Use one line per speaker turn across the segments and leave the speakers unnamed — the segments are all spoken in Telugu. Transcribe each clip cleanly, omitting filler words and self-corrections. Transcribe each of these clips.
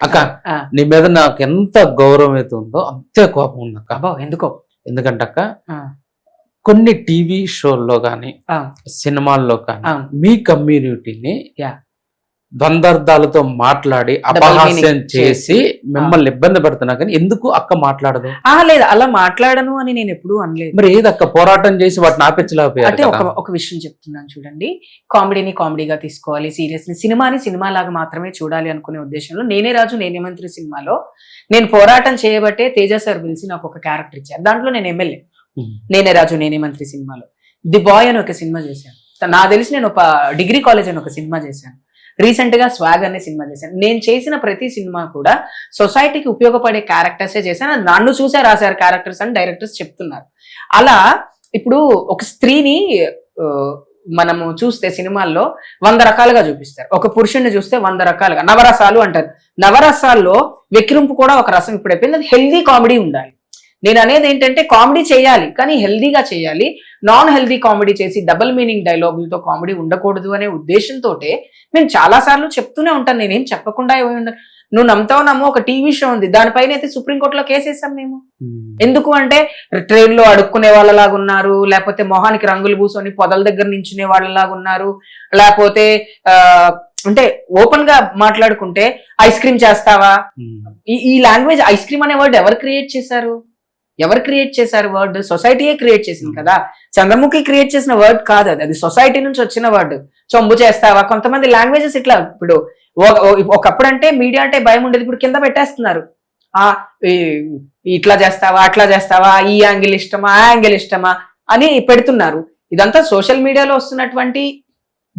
అక్క నీ మీద నాకు ఎంత గౌరవం అయితే ఉందో అంతే కోపం ఉంది అక్క.
అబ్బా ఎందుకో
ఎందుకంటే అక్క కొన్ని టీవీ షోల్లో కానీ సినిమాల్లో కానీ మీ కమ్యూనిటీని ద్వందార్థాలతో మాట్లాడి అపహాస్యం చేసి మిమ్మల్ని ఇబ్బంది పెడుతున్నా కానీ ఎందుకు అక్క మాట్లాడదు?
లేదు, అలా మాట్లాడను అని నేను ఎప్పుడు అనలేదు.
మరి ఏదక్క పోరాటం చేసి వాటిని ఆపించలేకపోయారు?
అంటే ఒక విషయం చెప్తున్నాను చూడండి, కామెడీని కామెడీగా తీసుకోవాలి, సీరియస్ ని సినిమాని సినిమా లాగా మాత్రమే చూడాలి అనుకునే ఉద్దేశంలో నేనే రాజు నేనే మంత్రి సినిమాలో నేను పోరాటం చేయబట్టే తేజ సార్ పిలిచి నాకు ఒక క్యారెక్టర్ ఇచ్చారు. దాంట్లో నేను ఎమ్మెల్యే. నేనే రాజు నేనే మంత్రి సినిమాలో ది బాయ్ అని ఒక సినిమా చేశాను. నాకు తెలిసి నేను ఒక డిగ్రీ కాలేజ్ అని ఒక సినిమా చేశాను. రీసెంట్ గా స్వాగ్ అనే సినిమా చేశాను. నేను చేసిన ప్రతి సినిమా కూడా సొసైటీకి ఉపయోగపడే క్యారెక్టర్సే చేశాను. నన్ను చూసే రాశారు క్యారెక్టర్స్ అని డైరెక్టర్స్ చెప్తున్నారు. అలా ఇప్పుడు ఒక స్త్రీని మనము చూస్తే సినిమాల్లో 100 రకాలుగా చూపిస్తారు. ఒక పురుషుడిని చూస్తే 100 రకాలుగా నవరసాలు అంటారు. నవరసాల్లో వెక్కిరింపు కూడా ఒక రసం ఇప్పుడు అయిపోయింది. అది హెల్దీ కామెడీ ఉండాలి. నేను అనేది ఏంటంటే కామెడీ చేయాలి కానీ హెల్దీగా చేయాలి. నాన్ హెల్దీ కామెడీ చేసి డబుల్ మీనింగ్ డైలాగులతో కామెడీ ఉండకూడదు అనే ఉద్దేశంతో నేను చాలా సార్లు చెప్తూనే ఉంటాను. నేనేం చెప్పకుండా నువ్వు నమ్ముతావు నమ్మో ఒక టీవీ షో ఉంది, దానిపైన అయితే సుప్రీంకోర్టులో కేసేసాం మేము. ఎందుకు అంటే ట్రైన్ లో అడుక్కునే వాళ్ళలాగా ఉన్నారు, లేకపోతే మొహానికి రంగులు పూసుకొని పొదల దగ్గర నించునే వాళ్ళలాగా ఉన్నారు, లేకపోతే అంటే ఓపెన్ గా మాట్లాడుకుంటే ఐస్ క్రీమ్ చేస్తావా. ఈ లాంగ్వేజ్ ఐస్ క్రీమ్ అనే వర్డ్ ఎవరు క్రియేట్ చేశారు? వర్డ్ సొసైటీయే క్రియేట్ చేసింది కదా. చంద్రముఖి క్రియేట్ చేసిన వర్డ్ కాదు అది సొసైటీ నుంచి వచ్చిన వర్డ్. చొంబు చేస్తావా, కొంతమంది లాంగ్వేజెస్ ఇట్లా. ఇప్పుడు ఒకప్పుడు అంటే మీడియా అంటే భయం ఉండేది, ఇప్పుడు కింద పెట్టేస్తున్నారు. ఇట్లా చేస్తావా అట్లా చేస్తావా, ఈ యాంగిల్ ఇష్టమా ఆ యాంగిల్ ఇష్టమా అని పెడుతున్నారు. ఇదంతా సోషల్ మీడియాలో వస్తున్నటువంటి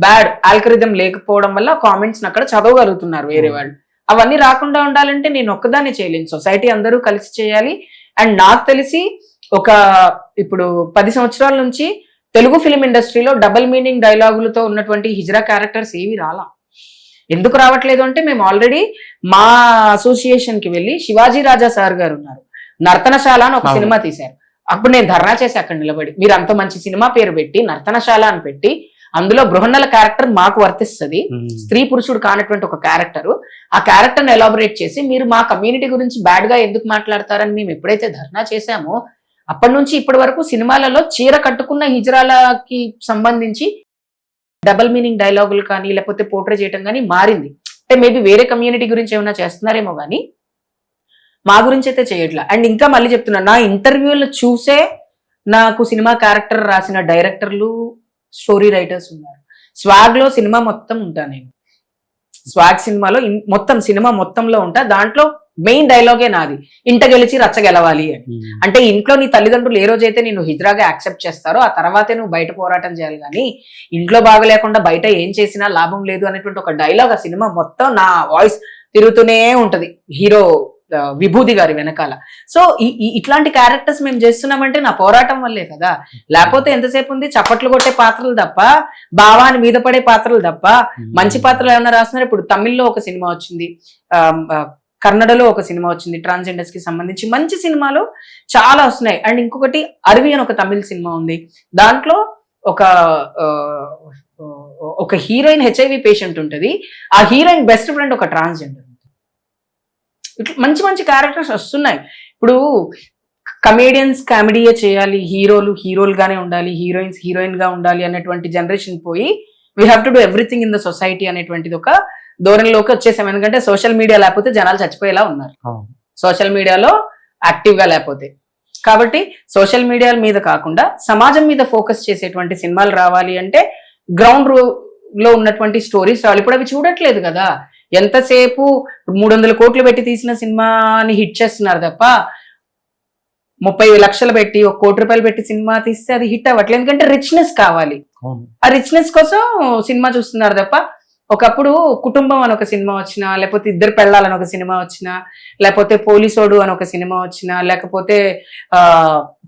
బ్యాడ్ ఆల్గరిథం లేకపోవడం వల్ల కామెంట్స్ అక్కడ చదవగలుగుతున్నారు వేరే వాళ్ళు. అవన్నీ రాకుండా ఉండాలంటే నేను ఒక్కదాన్ని చేయలేను, సొసైటీ అందరూ కలిసి చేయాలి. అండ్ నాకు తెలిసి ఒక ఇప్పుడు 10 సంవత్సరాల నుంచి తెలుగు ఫిలిం ఇండస్ట్రీలో డబుల్ మీనింగ్ డైలాగులతో ఉన్నటువంటి హిజ్రా క్యారెక్టర్స్ ఏవి రాలా. ఎందుకు రావట్లేదు అంటే మేము ఆల్రెడీ మా అసోసియేషన్ కి వెళ్ళి శివాజీ రాజా సార్ గారు ఉన్నారు, నర్తనశాల అని ఒక సినిమా తీశారు. అప్పుడు నేను ధర్నా చేసి అక్కడ నిలబడి, మీరు అంత మంచి సినిమా పేరు పెట్టి నర్తనశాల అని పెట్టి అందులో బృహన్నల క్యారెక్టర్ మాకు వర్తిస్తుంది, స్త్రీ పురుషుడు కానటువంటి ఒక క్యారెక్టర్, ఆ క్యారెక్టర్ని ఎలాబొరేట్ చేసి మీరు మా కమ్యూనిటీ గురించి బ్యాడ్ గా ఎందుకు మాట్లాడతారని మేము ఎప్పుడైతే ధర్నా చేశామో అప్పటి నుంచి ఇప్పటి వరకు సినిమాలలో చీర కట్టుకున్న హిజ్రాలకి సంబంధించి డబల్ మీనింగ్ డైలాగులు కానీ లేకపోతే పోర్ట్రే చేయడం కానీ మారింది. అంటే మేబీ వేరే కమ్యూనిటీ గురించి ఏమైనా చేస్తున్నారేమో కానీ మా గురించి అయితే చేయట్లా. అండ్ ఇంకా మళ్ళీ చెప్తున్నా, నా ఇంటర్వ్యూలు చూసే నాకు సినిమా క్యారెక్టర్ రాసిన డైరెక్టర్లు స్టోరీ రైటర్స్ ఉన్నారు. స్వాగ్ లో సినిమా మొత్తం ఉంటా నేను, స్వాగ్ సినిమాలో మొత్తం సినిమా మొత్తంలో ఉంటా. దాంట్లో మెయిన్ డైలాగే నాది, ఇంట గెలిచి రచ్చ గెలవాలి అని. అంటే ఇంట్లో నీ తల్లిదండ్రులు ఏ రోజైతే నేను హిజ్రాగా యాక్సెప్ట్ చేస్తారో ఆ తర్వాతే నువ్వు బయట పోరాటం చేయాలి, కానీ ఇంట్లో బాగలేకుండా బయట ఏం చేసినా లాభం లేదు అనేటువంటి ఒక డైలాగ్ ఆ సినిమా మొత్తం నా వాయిస్ తిరుగుతూనే ఉంటది హీరో విభూతి గారి వెనకాల. సో ఇట్లాంటి క్యారెక్టర్స్ మేము చేస్తున్నామంటే నా పోరాటం వల్లే కదా. లేకపోతే ఎంతసేపు ఉంది చప్పట్లు కొట్టే పాత్రలు తప్ప, భావాన్ని మీద పడే పాత్రలు తప్ప మంచి పాత్రలు ఏమైనా రాస్తున్నారు. ఇప్పుడు తమిళ్లో ఒక సినిమా వచ్చింది, కన్నడలో ఒక సినిమా వచ్చింది, ట్రాన్స్జెండర్స్ కి సంబంధించి మంచి సినిమాలు చాలా వస్తున్నాయి. అండ్ ఇంకొకటి అరవి అని ఒక తమిళ సినిమా ఉంది, దాంట్లో ఒక హీరోయిన్ హెచ్ఐవి పేషెంట్ ఉంటుంది, ఆ హీరోయిన్ బెస్ట్ ఫ్రెండ్ ఒక ట్రాన్స్జెండర్. ఇట్లా మంచి మంచి క్యారెక్టర్స్ వస్తున్నాయి. ఇప్పుడు కమేడియన్స్ కామెడీయే చేయాలి, హీరోలుగానే ఉండాలి, హీరోయిన్స్ హీరోయిన్ గా ఉండాలి అనేటువంటి జనరేషన్ పోయి we have to do everything in the society అనేటువంటిది ఒక ధోరణిలోకి వచ్చేసాం. ఎందుకంటే సోషల్ మీడియా లేకపోతే జనాలు చచ్చిపోయేలా ఉన్నారు, సోషల్ మీడియాలో యాక్టివ్ గా లేకపోతే. కాబట్టి సోషల్ మీడియా మీద కాకుండా సమాజం మీద ఫోకస్ చేసేటువంటి సినిమాలు రావాలి అంటే గ్రౌండ్ లో ఉన్నటువంటి స్టోరీస్ రావాలి. ఇప్పుడు అవి చూడట్లేదు కదా. ఎంతసేపు 300 కోట్లు పెట్టి తీసిన సినిమాని హిట్ చేస్తున్నారు తప్ప 30 లక్షలు పెట్టి 1 కోటి రూపాయలు పెట్టి సినిమా తీస్తే అది హిట్ అవ్వట్లేదు. ఎందుకంటే రిచ్నెస్ కావాలి, ఆ రిచ్నెస్ కోసం సినిమా చూస్తున్నారు తప్ప. ఒకప్పుడు కుటుంబం అని ఒక సినిమా వచ్చినా, లేకపోతే ఇద్దరు పెళ్ళాలని ఒక సినిమా వచ్చినా, లేకపోతే పోలీసోడు అని ఒక సినిమా వచ్చినా, లేకపోతే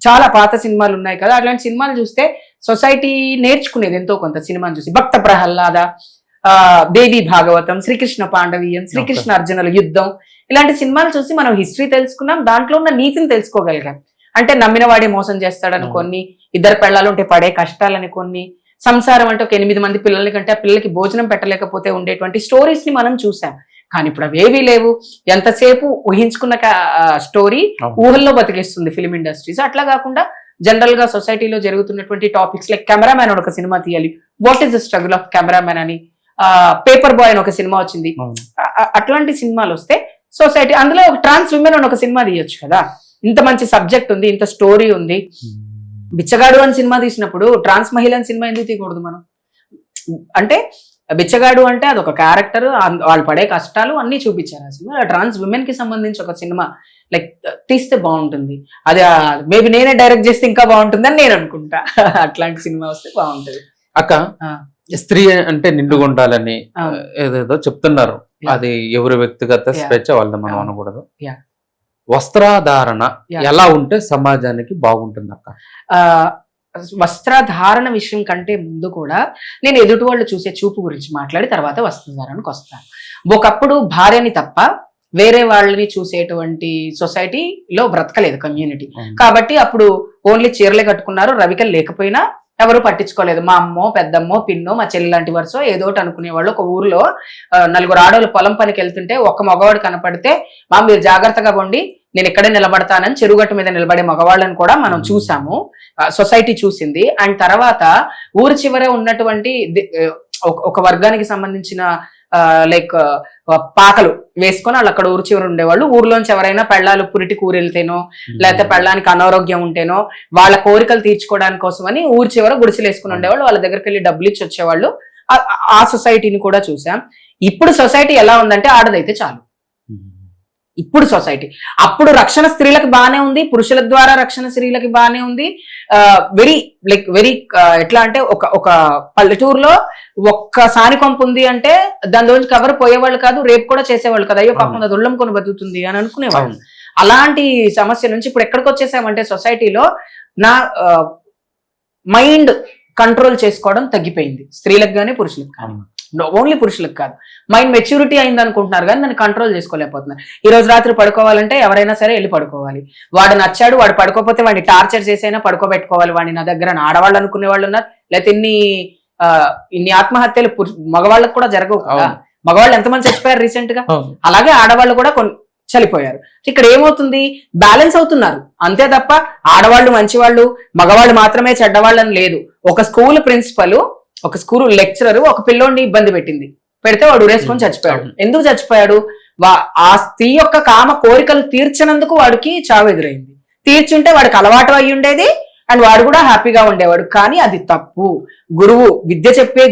చాలా పాత సినిమాలు ఉన్నాయి కదా, అట్లాంటి సినిమాలు చూస్తే సొసైటీ నేర్చుకునేది ఎంతో కొంత. సినిమాని చూసి భక్త ప్రహ్లాద, దేవి భాగవతం, శ్రీకృష్ణ పాండవీయం, శ్రీకృష్ణ అర్జునుల యుద్ధం, ఇలాంటి సినిమాలు చూసి మనం హిస్టరీ తెలుసుకున్నాం, దాంట్లో ఉన్న నీతిని తెలుసుకోగలిగాం. అంటే నమ్మిన వాడే మోసం చేస్తాడని కొన్ని, ఇద్దరు పెళ్ళాలు ఉంటే పడే కష్టాలని కొన్ని, సంసారం అంటే ఒక 8 మంది పిల్లలకి కంటే ఆ పిల్లలకి భోజనం పెట్టలేకపోతే ఉండేటువంటి స్టోరీస్ ని మనం చూసాం. కానీ ఇప్పుడు అవేవీ లేవు. ఎంతసేపు ఊహించుకున్న స్టోరీ ఊహల్లో బతికేస్తుంది ఫిలిం ఇండస్ట్రీస్. అట్లా కాకుండా జనరల్ గా సొసైటీలో జరుగుతున్నటువంటి టాపిక్స్ లైక్ కెమెరామ్యాన్ ఒక సినిమా తీయాలి, what is the struggle of cameraman అని, పేపర్ బాయ్ అని ఒక సినిమా వచ్చింది. అట్లాంటి సినిమాలు వస్తే సొసైటీ, అందులో ఒక ట్రాన్స్ విమెన్ అని ఒక సినిమా తీయొచ్చు కదా. ఇంత మంచి సబ్జెక్ట్ ఉంది, ఇంత స్టోరీ ఉంది. బిచ్చగాడు అని సినిమా తీసినప్పుడు ట్రాన్స్ మహిళని సినిమా ఎందుకు తీయకూడదు మనం? అంటే బిచ్చగాడు అంటే అదొక క్యారెక్టర్, వాళ్ళు పడే కష్టాలు అన్ని చూపించారు ఆ సినిమా. ట్రాన్స్ విమెన్ కి సంబంధించి ఒక సినిమా లైక్ తీస్తే బాగుంటుంది. అది మేబీ నేనే డైరెక్ట్ చేస్తే ఇంకా బాగుంటుంది అని నేను అనుకుంటా. అట్లాంటి సినిమా వస్తే బాగుంటది.
అక్క స్త్రీ అంటే నిండుగా ఉండాలని ఏదేదో చెప్తున్నారు, అది ఎవరి వ్యక్తిగత స్వేచ్ఛ, వాళ్ళది మనం అనకూడదు. వస్త్రధారణ ఎలా ఉంటే సమాజానికి బాగుంటుంది అక్క?
వస్త్రధారణ విషయం కంటే ముందు కూడా నేను ఎదుటి వాళ్ళు చూసే చూపు గురించి మాట్లాడి తర్వాత వస్త్రధారణకు వస్తాను. ఒకప్పుడు భార్యని తప్ప వేరే వాళ్ళని చూసేటువంటి సొసైటీలో బ్రతకలేదు కమ్యూనిటీ. కాబట్టి అప్పుడు ఓన్లీ చీరలే కట్టుకున్నారు, రవికలు లేకపోయినా ఎవరు పట్టించుకోలేదు. మా అమ్మో, పెద్దమ్మో, పిన్నో, మా చెల్లి లాంటి వరుసో ఏదోటి అనుకునేవాళ్ళు. ఒక ఊర్లో 4 ఆడవాళ్ళు పొలం పనికి వెళ్తుంటే ఒక్క మగవాడు కనపడితే, మా మీరు జాగ్రత్తగా ఉండి నేను ఇక్కడే నిలబడతానని చెరుగట్టు మీద నిలబడే మగవాళ్ళని కూడా మనం చూసాము, సొసైటీ చూసింది. అండ్ తర్వాత ఊరి చివరే ఉన్నటువంటి ఒక వర్గానికి సంబంధించిన లైక్ పాకలు వేసుకొని వాళ్ళు అక్కడ ఊరి చివరి ఉండేవాళ్ళు. ఊర్లోంచి ఎవరైనా పెళ్ళాలు పురిటి కూరెళ్తేనో లేకపోతే పెళ్ళానికి అనారోగ్యం ఉంటేనో వాళ్ళ కోరికలు తీర్చుకోవడానికి కోసం అని ఊరి చివర గుడిసెలు వేసుకుని ఉండేవాళ్ళు. వాళ్ళ దగ్గరికి వెళ్ళి డబ్బులు ఇచ్చి వచ్చేవాళ్ళు. ఆ సొసైటీని కూడా చూసాం. ఇప్పుడు సొసైటీ ఎలా ఉందంటే ఆడదైతే చాలు. ఇప్పుడు సొసైటీ, అప్పుడు రక్షణ స్త్రీలకు బాగానే ఉంది, పురుషుల ద్వారా రక్షణ స్త్రీలకి బాగానే ఉంది. వెరీ ఎట్లా అంటే ఒక పల్లెటూరులో ఒక్క సానికొంపు ఉంది అంటే దాని రోజు కవర్ పోయేవాళ్ళు కాదు, రేపు కూడా చేసేవాళ్ళు కదా. అయ్యో పాపం అది ఉళ్ళం కొని బతుకుతుంది అని అనుకునేవాళ్ళు. అలాంటి సమస్య నుంచి ఇప్పుడు ఎక్కడికి వచ్చేసామంటే సొసైటీలో నా మైండ్ కంట్రోల్ చేసుకోవడం తగ్గిపోయింది, స్త్రీలకు కానీ పురుషులకు కానీ. ఓన్లీ పురుషులకు కాదు, మైండ్ మెచ్యూరిటీ అయింది అనుకుంటున్నారు కానీ దాన్ని కంట్రోల్ చేసుకోలేకపోతున్నారు. ఈ రోజు రాత్రి పడుకోవాలంటే ఎవరైనా సరే వెళ్ళి పడుకోవాలి. వాడు నచ్చాడు, వాడు పడుకోకపోతే వాడిని టార్చర్ చేసైనా పడుకోబెట్టుకోవాలి వాడిని. నా దగ్గర ఆడవాళ్ళు అనుకునే వాళ్ళు ఉన్నారు. లేకపోతే ఇన్ని ఆత్మహత్యలు మగవాళ్ళకు కూడా జరగవు కదా. మగవాళ్ళు ఎంతమంది చచ్చిపోయారు రీసెంట్ గా, అలాగే ఆడవాళ్ళు కూడా చనిపోయారు. ఇక్కడ ఏమవుతుంది, బ్యాలెన్స్ అవుతున్నారు అంతే తప్ప ఆడవాళ్ళు మంచివాళ్ళు మగవాళ్ళు మాత్రమే చెడ్డవాళ్ళని లేదు. ఒక స్కూల్ ప్రిన్సిపల్, ఒక స్కూల్ లెక్చరర్ ఒక పిల్లోడిని ఇబ్బంది పెడితే వాడు ఉరేసుకొని చచ్చిపోయాడు. ఎందుకు చచ్చిపోయాడు? ఆ స్త్రీ యొక్క కామ కోరికలు తీర్చినందుకు వాడికి చావు ఎదురైంది. తీర్చుంటే వాడికి అలవాటు అయి ఉండేది అండ్ వాడు కూడా హ్యాపీగా ఉండేవాడు. కానీ అది తప్పు. గురువు, విద్య చెప్పే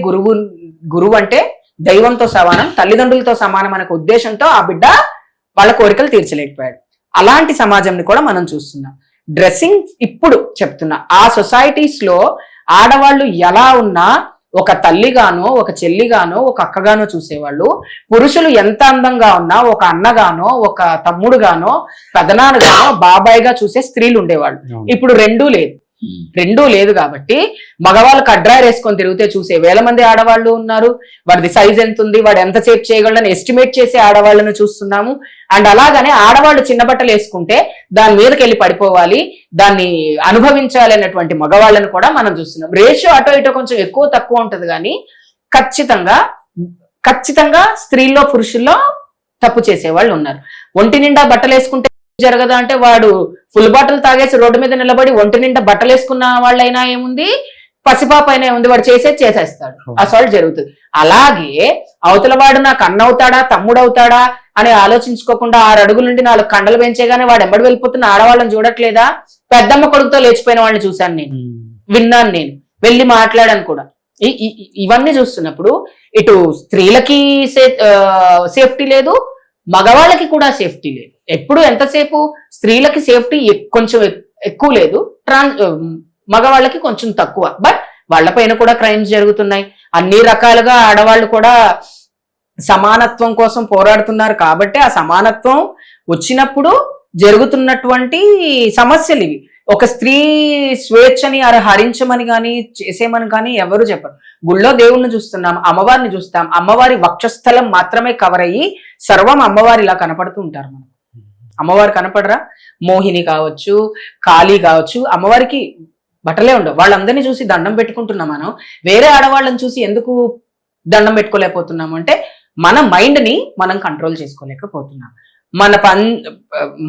గురువు అంటే దైవంతో సమానం, తల్లిదండ్రులతో సమానం అనే ఉద్దేశంతో ఆ బిడ్డ వాళ్ళ కోరికలు తీర్చలేకపోయాడు. అలాంటి సమాజంని కూడా మనం చూస్తున్నాం. డ్రెస్సింగ్ ఇప్పుడు చెప్తున్నా, ఆ సొసైటీస్ లో ఆడవాళ్ళు ఎలా ఉన్నా ఒక తల్లిగానో, ఒక చెల్లిగానో, ఒక అక్కగానో చూసేవాళ్ళు. పురుషులు ఎంత అందంగా ఉన్నా ఒక అన్నగానో, ఒక తమ్ముడుగానో, పెదనాన్నగానో, బాబాయ్గా చూసే స్త్రీలు ఉండేవాళ్ళు. ఇప్పుడు రెండూ లేదు కాబట్టి మగవాళ్ళు కడ్రాయర్ వేసుకొని తిరిగితే చూసే వేల మంది ఆడవాళ్ళు ఉన్నారు. వాడిది సైజ్ ఎంత ఉంది, వాడు ఎంత సేపు చేయగలడని ఎస్టిమేట్ చేసే ఆడవాళ్ళను చూస్తున్నాము. అండ్ అలాగనే ఆడవాళ్ళు చిన్న బట్టలు వేసుకుంటే దాని మీదకి వెళ్ళి పడిపోవాలి, దాన్ని అనుభవించాలి అన్నటువంటి మగవాళ్ళని కూడా మనం చూస్తున్నాం. రేషియో అటో ఇటో కొంచెం ఎక్కువ తక్కువ ఉంటది కానీ ఖచ్చితంగా స్త్రీల్లో పురుషుల్లో తప్పు చేసేవాళ్ళు ఉన్నారు. ఒంటి నిండా బట్టలు వేసుకుంటే జరగదా అంటే వాడు ఫుల్ బాటిల్ తాగేసి రోడ్డు మీద నిలబడి ఒంటి నిండా బట్టలు వేసుకున్న వాళ్ళైనా ఏముంది, పసిపాప అయినా ఏముంది, వాడు చేసేస్తాడు, అసాల్ట్ జరుగుతుంది. అలాగే అవతల వాడు నాకు అన్నవుతాడా తమ్ముడవుతాడా అని ఆలోచించుకోకుండా 6 అడుగుల నుండి 4 కండలు పెంచేగానే వాడు ఎంబడి వెళ్ళిపోతున్న ఆడవాళ్ళని చూడట్లేదా? పెద్దమ్మ కొడుకుతో లేచిపోయిన వాళ్ళని చూశాను నేను, విన్నాను నేను, వెళ్ళి మాట్లాడాను కూడా. ఇవన్నీ చూస్తున్నప్పుడు ఇటు స్త్రీలకి సేఫ్టీ లేదు, మగవాళ్ళకి కూడా సేఫ్టీ లేదు. ఎప్పుడు ఎంతసేపు స్త్రీలకి సేఫ్టీ కొంచెం ఎక్కువ లేదు, మగవాళ్ళకి కొంచెం తక్కువ. బట్ వాళ్ళపైన కూడా క్రైమ్స్ జరుగుతున్నాయి. అన్ని రకాలుగా ఆడవాళ్ళు కూడా సమానత్వం కోసం పోరాడుతున్నారు. కాబట్టి ఆ సమానత్వం వచ్చినప్పుడు జరుగుతున్నటువంటి సమస్యలు ఇవి. ఒక స్త్రీ స్వేచ్ఛని హరించమని కానీ చేసేమని కానీ ఎవరు చెప్పరు. గుళ్ళో దేవుణ్ణి చూస్తున్నాం, అమ్మవారిని చూస్తాం, అమ్మవారి వక్షస్థలం మాత్రమే కవర్ అయ్యి సర్వం అమ్మవారిలా కనపడుతూ ఉంటారు. మనం అమ్మవారు కనపడరా? మోహిని కావచ్చు, కాళీ కావచ్చు, అమ్మవారికి బట్టలే ఉండవు. వాళ్ళందరినీ చూసి దండం పెట్టుకుంటున్నాం. మనం వేరే ఆడవాళ్ళని చూసి ఎందుకు దండం పెట్టుకోలేకపోతున్నాము అంటే మన మైండ్ ని మనం కంట్రోల్ చేసుకోలేకపోతున్నాం.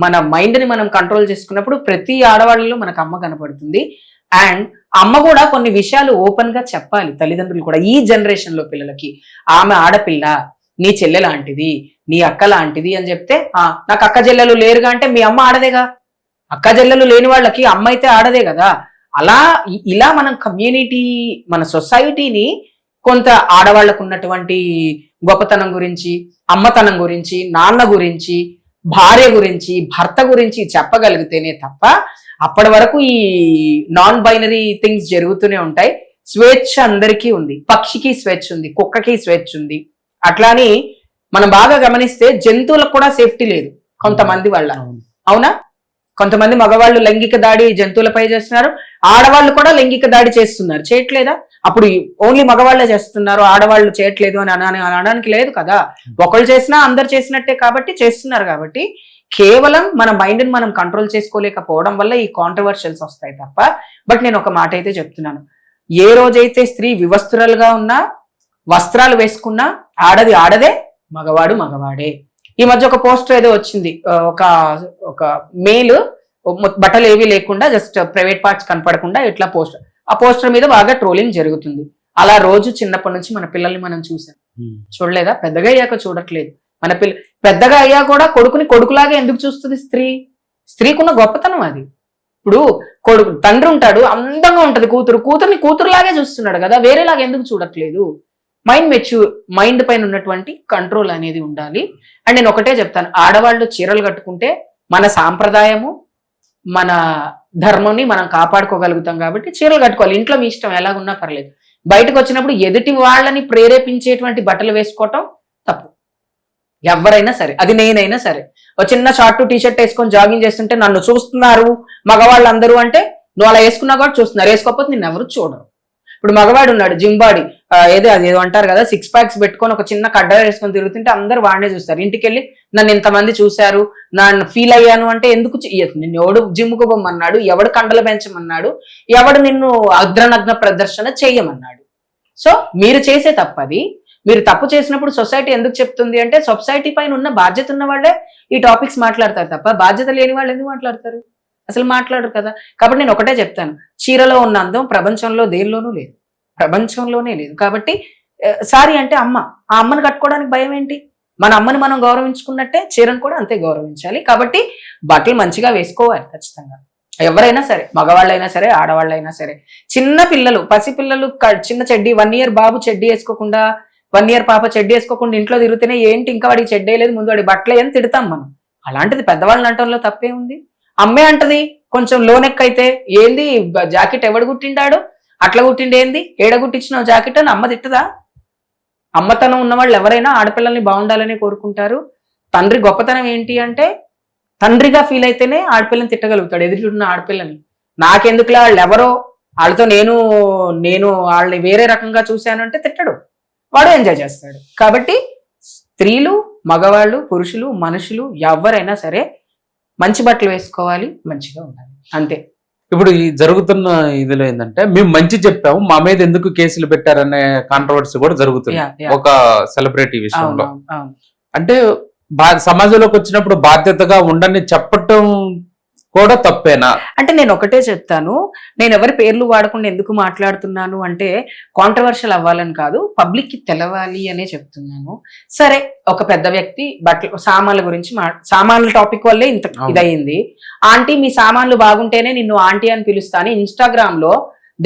మన మైండ్ ని మనం కంట్రోల్ చేసుకున్నప్పుడు ప్రతి ఆడవాళ్ళలో మనకు అమ్మ కనపడుతుంది. అండ్ అమ్మ కూడా కొన్ని విషయాలు ఓపెన్ గా చెప్పాలి తల్లిదండ్రులు కూడా. ఈ జనరేషన్ లో పిల్లలకి ఆమె ఆడపిల్ల, నీ చెల్లె లాంటిది, నీ అక్క లాంటిది అని చెప్తే, నాకు అక్క చెల్లెలు లేరుగా అంటే మీ అమ్మ ఆడదేగా. అక్క చెల్లెలు లేని వాళ్ళకి అమ్మ అయితే ఆడదే కదా. అలా ఇలా మనం కమ్యూనిటీ, మన సొసైటీని కొంత ఆడవాళ్లకు ఉన్నటువంటి గొప్పతనం గురించి, అమ్మతనం గురించి, నాన్న గురించి, భార్య గురించి, భర్త గురించి చెప్పగలిగితేనే తప్ప అప్పటి వరకు ఈ నాన్ బైనరీ థింగ్స్ జరుగుతూనే ఉంటాయి. స్వేచ్ఛ అందరికీ ఉంది. పక్షికి స్వేచ్ఛ ఉంది, కుక్కకి స్వేచ్ఛ ఉంది. అట్లాని మనం బాగా గమనిస్తే జంతువులకు కూడా సేఫ్టీ లేదు కొంతమంది వల్ల. అవునా? కొంతమంది మగవాళ్ళు లైంగిక దాడి జంతువులపై చేస్తున్నారు, ఆడవాళ్ళు కూడా లైంగిక దాడి చేస్తున్నారు. చేయట్లేదా? అప్పుడు ఓన్లీ మగవాళ్లే చేస్తున్నారు, ఆడవాళ్ళు చేయట్లేదు అని అనడానికి లేదు కదా. ఒకళ్ళు చేసినా అందరు చేసినట్టే కాబట్టి చేస్తున్నారు. కాబట్టి కేవలం మన మైండ్ ని మనం కంట్రోల్ చేసుకోలేకపోవడం వల్ల ఈ కాంట్రవర్షియల్స్ వస్తాయి తప్ప. బట్ నేను ఒక మాట అయితే చెప్తున్నాను, ఏ రోజైతే స్త్రీ వివస్త్రలుగా ఉన్నా, వస్త్రాలు వేసుకున్నా, ఆడది ఆడదే, మగవాడు మగవాడే. ఈ మధ్య ఒక పోస్టర్ ఏదో వచ్చింది, ఒక మేల్ బట్టలు ఏవి లేకుండా జస్ట్ ప్రైవేట్ పార్ట్స్ కనపడకుండా ఇట్లా పోస్టర్. ఆ పోస్టర్ మీద బాగా ట్రోలింగ్ జరుగుతుంది. అలా రోజు చిన్నప్పటి నుంచి మన పిల్లల్ని మనం చూసాం. చూడలేదా? పెద్దగా అయ్యాక చూడట్లేదు. మన పెద్దగా అయ్యా కూడా కొడుకుని కొడుకులాగా ఎందుకు చూస్తుంది స్త్రీ? స్త్రీకున్న గొప్పతనం అది. ఇప్పుడు తండ్రి ఉంటాడు, అందంగా ఉంటది కూతురుని కూతురులాగే చూస్తున్నాడు కదా, వేరేలాగా ఎందుకు చూడట్లేదు? మైండ్ పైన ఉన్నటువంటి కంట్రోల్ అనేది ఉండాలి. అండ్ నేను ఒకటే చెప్తాను, ఆడవాళ్ళు చీరలు కట్టుకుంటే మన సాంప్రదాయము, మన ధర్మంని మనం కాపాడుకోగలుగుతాం కాబట్టి చీరలు కట్టుకోవాలి. ఇంట్లో మీ ఇష్టం ఎలాగున్నా పర్లేదు. బయటకు వచ్చినప్పుడు ఎదుటి వాళ్ళని ప్రేరేపించేటువంటి బట్టలు వేసుకోవటం తప్పు. ఎవరైనా సరే, అది నేనైనా సరే. ఒక చిన్న షార్ట్ టీ షర్ట్ వేసుకొని జాగింగ్ చేస్తుంటే నన్ను చూస్తున్నారు మగవాళ్ళందరూ అంటే, నువ్వు అలా వేసుకున్నా కూడా చూస్తున్నారు, వేసుకోకపోతే నిన్ను ఎవరు చూడరు. ఇప్పుడు మగవాడు ఉన్నాడు, జిమ్ బాడీ, ఏదో అంటారు కదా, 6 ప్యాక్స్ పెట్టుకొని ఒక చిన్న కడ్డ వేసుకొని తిరుగుతుంటే అందరు వాడినే చూస్తారు. ఇంటికి వెళ్ళి నన్ను ఇంతమంది చూశారు, నన్ను ఫీల్ అయ్యాను అంటే ఎందుకు? నిన్ను ఎవడు జిమ్కు పోమన్నాడు? ఎవడు కండలు పెంచమన్నాడు? ఎవడు నిన్ను అగ్రనగ్న ప్రదర్శన చేయమన్నాడు? సో మీరు చేసే తప్పది. మీరు తప్పు చేసినప్పుడు సొసైటీ ఎందుకు చెప్తుంది అంటే, సొసైటీ పైన ఉన్న బాధ్యత ఉన్న వాళ్ళే ఈ టాపిక్స్ మాట్లాడతారు తప్ప బాధ్యత లేని వాళ్ళు ఎందుకు మాట్లాడతారు? అసలు మాట్లాడరు కదా. కాబట్టి నేను ఒకటే చెప్తాను, చీరలో ఉన్న అందం ప్రపంచంలో దేనిలోనూ లేదు, ప్రపంచంలోనే లేదు. కాబట్టి సారీ అంటే అమ్మ, ఆ అమ్మను కట్టుకోవడానికి భయం ఏంటి? మన అమ్మని మనం గౌరవించుకున్నట్టే చీరను కూడా అంతే గౌరవించాలి. కాబట్టి బట్టలు మంచిగా వేసుకోవాలి ఖచ్చితంగా. ఎవరైనా సరే, మగవాళ్ళైనా సరే, ఆడవాళ్ళైనా సరే. చిన్న పిల్లలు, పసిపిల్లలు చిన్న చెడ్డీ, 1 year బాబు చెడ్డీ వేసుకోకుండా, 1 year పాప చెడ్డీ వేసుకోకుండా ఇంట్లో తిరుగుతూనే ఏంటి ఇంకా వాడికి చెడ్డీ లేదు, ముందు వాడి బట్టలే అని తిడతాం మనం. అలాంటిది పెద్దవాళ్ళని అంటంలో తప్పే ఉంది? అమ్మే అంటది కొంచెం లోనెక్ అయితే, ఏంది జాకెట్ ఎవడు కుట్టిండాడు, అట్లా కుట్టిండి, ఏంది ఏడగుట్టించినావు జాకెట్ అని అమ్మ తిట్టదా? అమ్మతనం ఉన్నవాళ్ళు ఎవరైనా ఆడపిల్లల్ని బాగుండాలని కోరుకుంటారు. తండ్రి గొప్పతనం ఏంటి అంటే, తండ్రిగా ఫీల్ అయితేనే ఆడపిల్లని తిట్టగలుగుతాడు ఎదురున్న ఆడపిల్లని. నాకెందుకులా, వాళ్ళు ఎవరో, వాళ్ళతో నేను వాళ్ళని వేరే రకంగా చూశాను అంటే తిట్టడు, వాడు ఎంజాయ్ చేస్తాడు. కాబట్టి స్త్రీలు, మగవాళ్ళు, పురుషులు, మనుషులు ఎవరైనా సరే మంచి బట్టలు వేసుకోవాలి, మంచిగా ఉండాలి, అంతే.
ఇప్పుడు ఈ జరుగుతున్న ఇదిలో ఏంటంటే, మేము మంచి చెప్పాము, మా మీద ఎందుకు కేసులు పెట్టారనే కాంట్రవర్సీ కూడా జరుగుతుంది ఒక సెలబ్రిటీ విషయంలో. అంటే సమాజంలోకి వచ్చినప్పుడు బాధ్యతగా ఉండని చెప్పటం కూడా తప్పేనా? అంటే
నేను ఒకటే చెప్తాను, నేను ఎవరి పేర్లు వాడకుండా ఎందుకు మాట్లాడుతున్నాను అంటే, కాంట్రవర్షియల్ అవ్వాలని కాదు, పబ్లిక్ కి తెలవాలి అనే చెప్తున్నాను. సరే, ఒక పెద్ద వ్యక్తి బట్టలు సామాన్ల గురించి సామాన్ల టాపిక్ వల్లే ఇంత ఇదయింది. ఆంటీ మీ సామాన్లు బాగుంటేనే నిన్ను ఆంటీ అని పిలుస్తాను ఇన్స్టాగ్రామ్ లో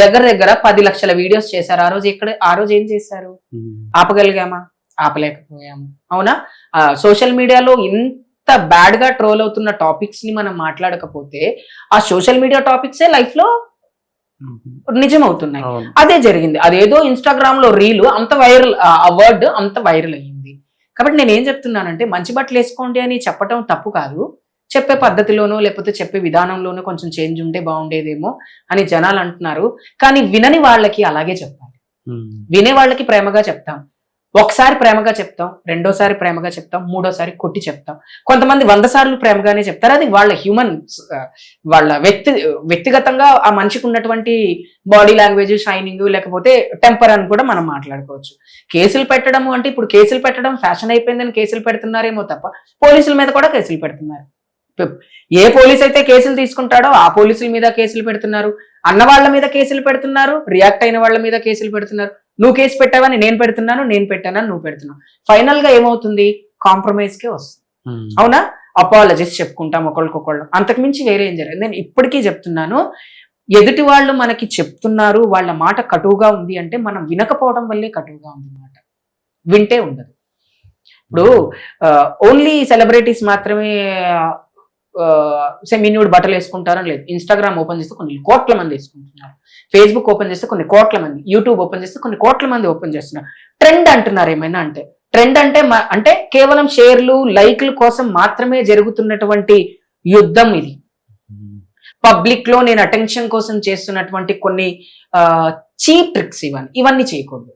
దగ్గర 10 లక్షల వీడియోస్ చేశారు. ఆ రోజు ఏం చేశారు? ఆపగలిగామా? ఆపలేకపోయాము. అవునా? సోషల్ మీడియాలో ఇంత బ్యాడ్ గా ట్రోల్ అవుతున్న టాపిక్స్ ని మనం మాట్లాడకపోతే, ఆ సోషల్ మీడియా టాపిక్సే లైఫ్ లో నిజం అవుతున్నాయి. అదే జరిగింది. అదేదో ఇన్స్టాగ్రామ్ లో రీల్ అంత వైరల్, ఆ వర్డ్ అంత వైరల్ అయ్యింది. కాబట్టి నేను ఏం చెప్తున్నానంటే, మంచి బట్టలు వేసుకోండి అని చెప్పటం తప్పు కాదు, చెప్పే పద్ధతిలోనో లేకపోతే చెప్పే విధానంలోనో కొంచెం చేంజ్ ఉంటే బాగుండేదేమో అని జనాలు అంటున్నారు. కానీ వినని వాళ్ళకి అలాగే చెప్పాలి, వినే వాళ్ళకి ప్రేమగా చెప్తాం. ఒకసారి ప్రేమగా చెప్తాం, రెండోసారి ప్రేమగా చెప్తాం, మూడోసారి కొట్టి చెప్తాం. కొంతమంది 100 సార్లు ప్రేమగానే చెప్తారు. అది వాళ్ళ హ్యూమన్, వాళ్ళ వ్యక్తిగతంగా ఆ మనిషికి ఉన్నటువంటి బాడీ లాంగ్వేజ్, షైనింగ్, లేకపోతే టెంపర్ అని కూడా మనం మాట్లాడుకోవచ్చు. కేసులు పెట్టడం అంటే ఇప్పుడు కేసులు పెట్టడం ఫ్యాషన్ అయిపోయిందని కేసులు పెడుతున్నారేమో తప్ప పోలీసుల మీద కూడా కేసులు పెడుతున్నారు. ఏ పోలీస్ అయితే కేసులు తీసుకుంటాడో ఆ పోలీసుల మీద కేసులు పెడుతున్నారు, అన్న వాళ్ళ మీద కేసులు పెడుతున్నారు, రియాక్ట్ అయిన వాళ్ళ మీద కేసులు పెడుతున్నారు. నువ్వు కేసు పెట్టావని నేను పెడుతున్నాను, నేను పెట్టానని నువ్వు పెడుతున్నావు. ఫైనల్ గా ఏమవుతుంది? కాంప్రమైజ్ కే వస్తుంది. అవునా? అపాలజీస్ చెప్పుకుంటాం ఒకళ్ళకొకళ్ళు, అంతకుమించి వేరే ఏం జరగదు. నేను ఇప్పటికీ చెప్తున్నాను, ఎదుటి వాళ్ళు మనకి చెప్తున్నారు, వాళ్ళ మాట కటువుగా ఉంది అంటే మనం వినకపోవడం వల్లే కటువుగా ఉంది మాట, వింటే ఉండదు. ఇప్పుడు ఓన్లీ సెలబ్రిటీస్ మాత్రమే సెమీన్యూడ్ బట్టలు వేసుకుంటారని లేదు. ఇన్స్టాగ్రామ్ ఓపెన్ చేస్తే కొన్ని కోట్ల మంది వేసుకుంటున్నారు, ఫేస్బుక్ ఓపెన్ చేస్తే కొన్ని కోట్ల మంది, యూట్యూబ్ ఓపెన్ చేస్తే కొన్ని కోట్ల మంది ఓపెన్ చేస్తున్నారు. ట్రెండ్ అంటున్నారు. ఏమైనా అంటే ట్రెండ్ అంటే కేవలం షేర్లు, లైక్ల కోసం మాత్రమే జరుగుతున్నటువంటి యుద్ధం ఇది. పబ్లిక్ లో నేను అటెన్షన్ కోసం చేస్తున్నటువంటి కొన్ని చీప్ ట్రిక్స్ ఇవన్నీ చేయకూడదు.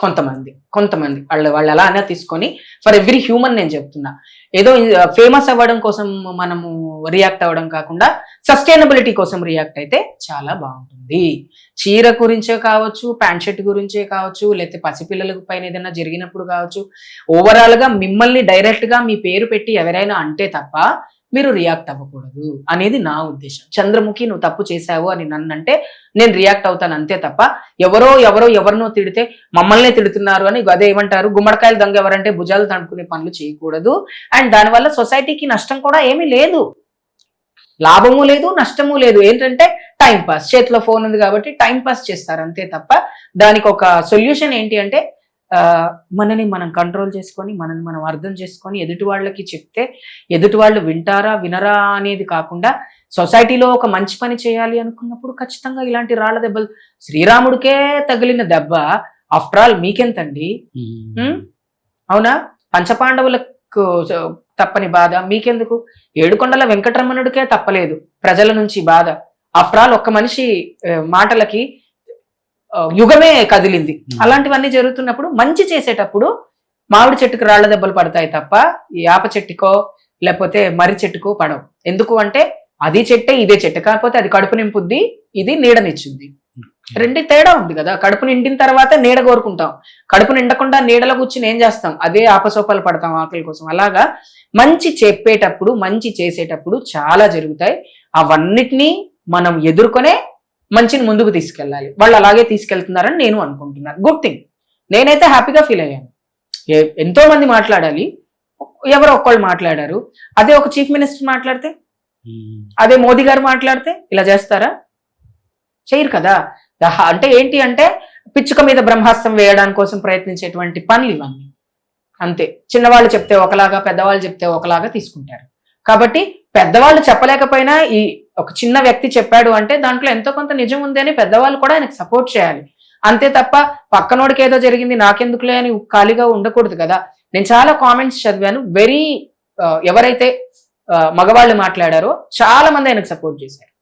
కొంతమంది వాళ్ళు ఎలా అయినా తీసుకొని, ఫర్ ఎవ్రీ హ్యూమన్ నేను చెప్తున్నా, ఏదో ఫేమస్ అవ్వడం కోసం మనము రియాక్ట్ అవ్వడం కాకుండా సస్టైనబిలిటీ కోసం రియాక్ట్ అయితే చాలా బాగుంటుంది. చీర గురించే కావచ్చు, ప్యాంట్ షర్ట్ గురించే కావచ్చు, లేకపోతే పసిపిల్లల పైన ఏదైనా జరిగినప్పుడు కావచ్చు, ఓవరాల్ గా మిమ్మల్ని డైరెక్ట్ గా మీ పేరు పెట్టి ఎవరైనా అంటే తప్ప మీరు రియాక్ట్ అవ్వకూడదు అనేది నా ఉద్దేశం. చంద్రముఖి నువ్వు తప్పు చేశావు అని నన్నంటే నేను రియాక్ట్ అవుతాను అంతే తప్ప, ఎవరినో తిడితే మమ్మల్నే తిడుతున్నారు అని అదే ఏమంటారు, గుమ్మడికాయలు దొంగ ఎవరంటే భుజాలు తడుకునే పనులు చేయకూడదు. అండ్ దానివల్ల సొసైటీకి నష్టం కూడా ఏమీ లేదు, లాభము లేదు, నష్టము లేదు. ఏంటంటే టైం పాస్, చేతిలో ఫోన్ ఉంది కాబట్టి టైం పాస్ చేస్తారు అంతే తప్ప, దానికి ఒక సొల్యూషన్ ఏంటి అంటే మనని మనం కంట్రోల్ చేసుకొని, మనని మనం అర్థం చేసుకొని ఎదుటి వాళ్ళకి చెప్తే ఎదుటి వాళ్ళు వింటారా వినరా అనేది కాకుండా, సొసైటీలో ఒక మంచి పని చేయాలి అనుకున్నప్పుడు ఖచ్చితంగా ఇలాంటి రాళ్ల దెబ్బలు, శ్రీరాముడికే తగిలిన దెబ్బ ఆఫ్టర్ ఆల్ మీకెంతండి? అవునా? పంచపాండవులకు తప్పని బాధ మీకెందుకు? ఏడుకొండల వెంకటరమణుడికే తప్పలేదు ప్రజల నుంచి బాధ. ఆఫ్టర్ ఆల్ ఒక్క మనిషి మాటలకి యుగమే కదిలింది. అలాంటివన్నీ జరుగుతున్నప్పుడు మంచి చేసేటప్పుడు మామిడి చెట్టుకు రాళ్ల దెబ్బలు పడతాయి తప్ప యాప చెట్టుకో లేకపోతే మర్రి చెట్టుకో పడవు. ఎందుకు అంటే అది చెట్టే ఇదే చెట్టు, కాకపోతే అది కడుపు నింపుద్ది, ఇది నీడనిచ్చుద్ది. రెండు తేడా ఉంది కదా. కడుపు నిండిన తర్వాత నీడ కోరుకుంటాం, కడుపు నిండకుండా నీడలో కూర్చుని ఏం చేస్తాం? అదే ఆపసోపాలు పడతాం ఆకలి కోసం. అలాగా మంచి చెప్పేటప్పుడు, మంచి చేసేటప్పుడు చాలా జరుగుతాయి. అవన్నిటినీ మనం ఎదుర్కొనే మంచిని ముందుకు తీసుకెళ్ళాలి. వాళ్ళు అలాగే తీసుకెళ్తున్నారని నేను అనుకుంటున్నాను. Good thing. నేనైతే హ్యాపీగా ఫీల్ అయ్యాను. ఎంతో మంది మాట్లాడాలి, ఎవరో ఒక్కళ్ళు మాట్లాడారు. అదే ఒక చీఫ్ మినిస్టర్ మాట్లాడితే, అదే మోదీ గారు మాట్లాడితే ఇలా చేస్తారా? చేయరు కదా. అంటే ఏంటి అంటే పిచ్చుక మీద బ్రహ్మాస్త్రం వేయడానికి కోసం ప్రయత్నించేటువంటి పనులు ఇవన్నీ. అంతే. చిన్నవాళ్ళు చెప్తే ఒకలాగా, పెద్దవాళ్ళు చెప్తే ఒకలాగా తీసుకుంటారు. కాబట్టి పెద్దవాళ్ళు చెప్పలేకపోయినా ఈ ఒక చిన్న వ్యక్తి చెప్పాడు అంటే దాంట్లో ఎంతో కొంత నిజం ఉంది అని పెద్దవాళ్ళు కూడా ఆయనకు సపోర్ట్ చేయాలి. అంతే తప్ప పక్కనోడికి ఏదో జరిగింది నాకెందుకులే అని ఖాళీగా ఉండకూడదు కదా. నేను చాలా కామెంట్స్ చదివాను. ఎవరైతే మగవాళ్ళు మాట్లాడారో చాలా మంది ఆయనకు సపోర్ట్ చేశారు.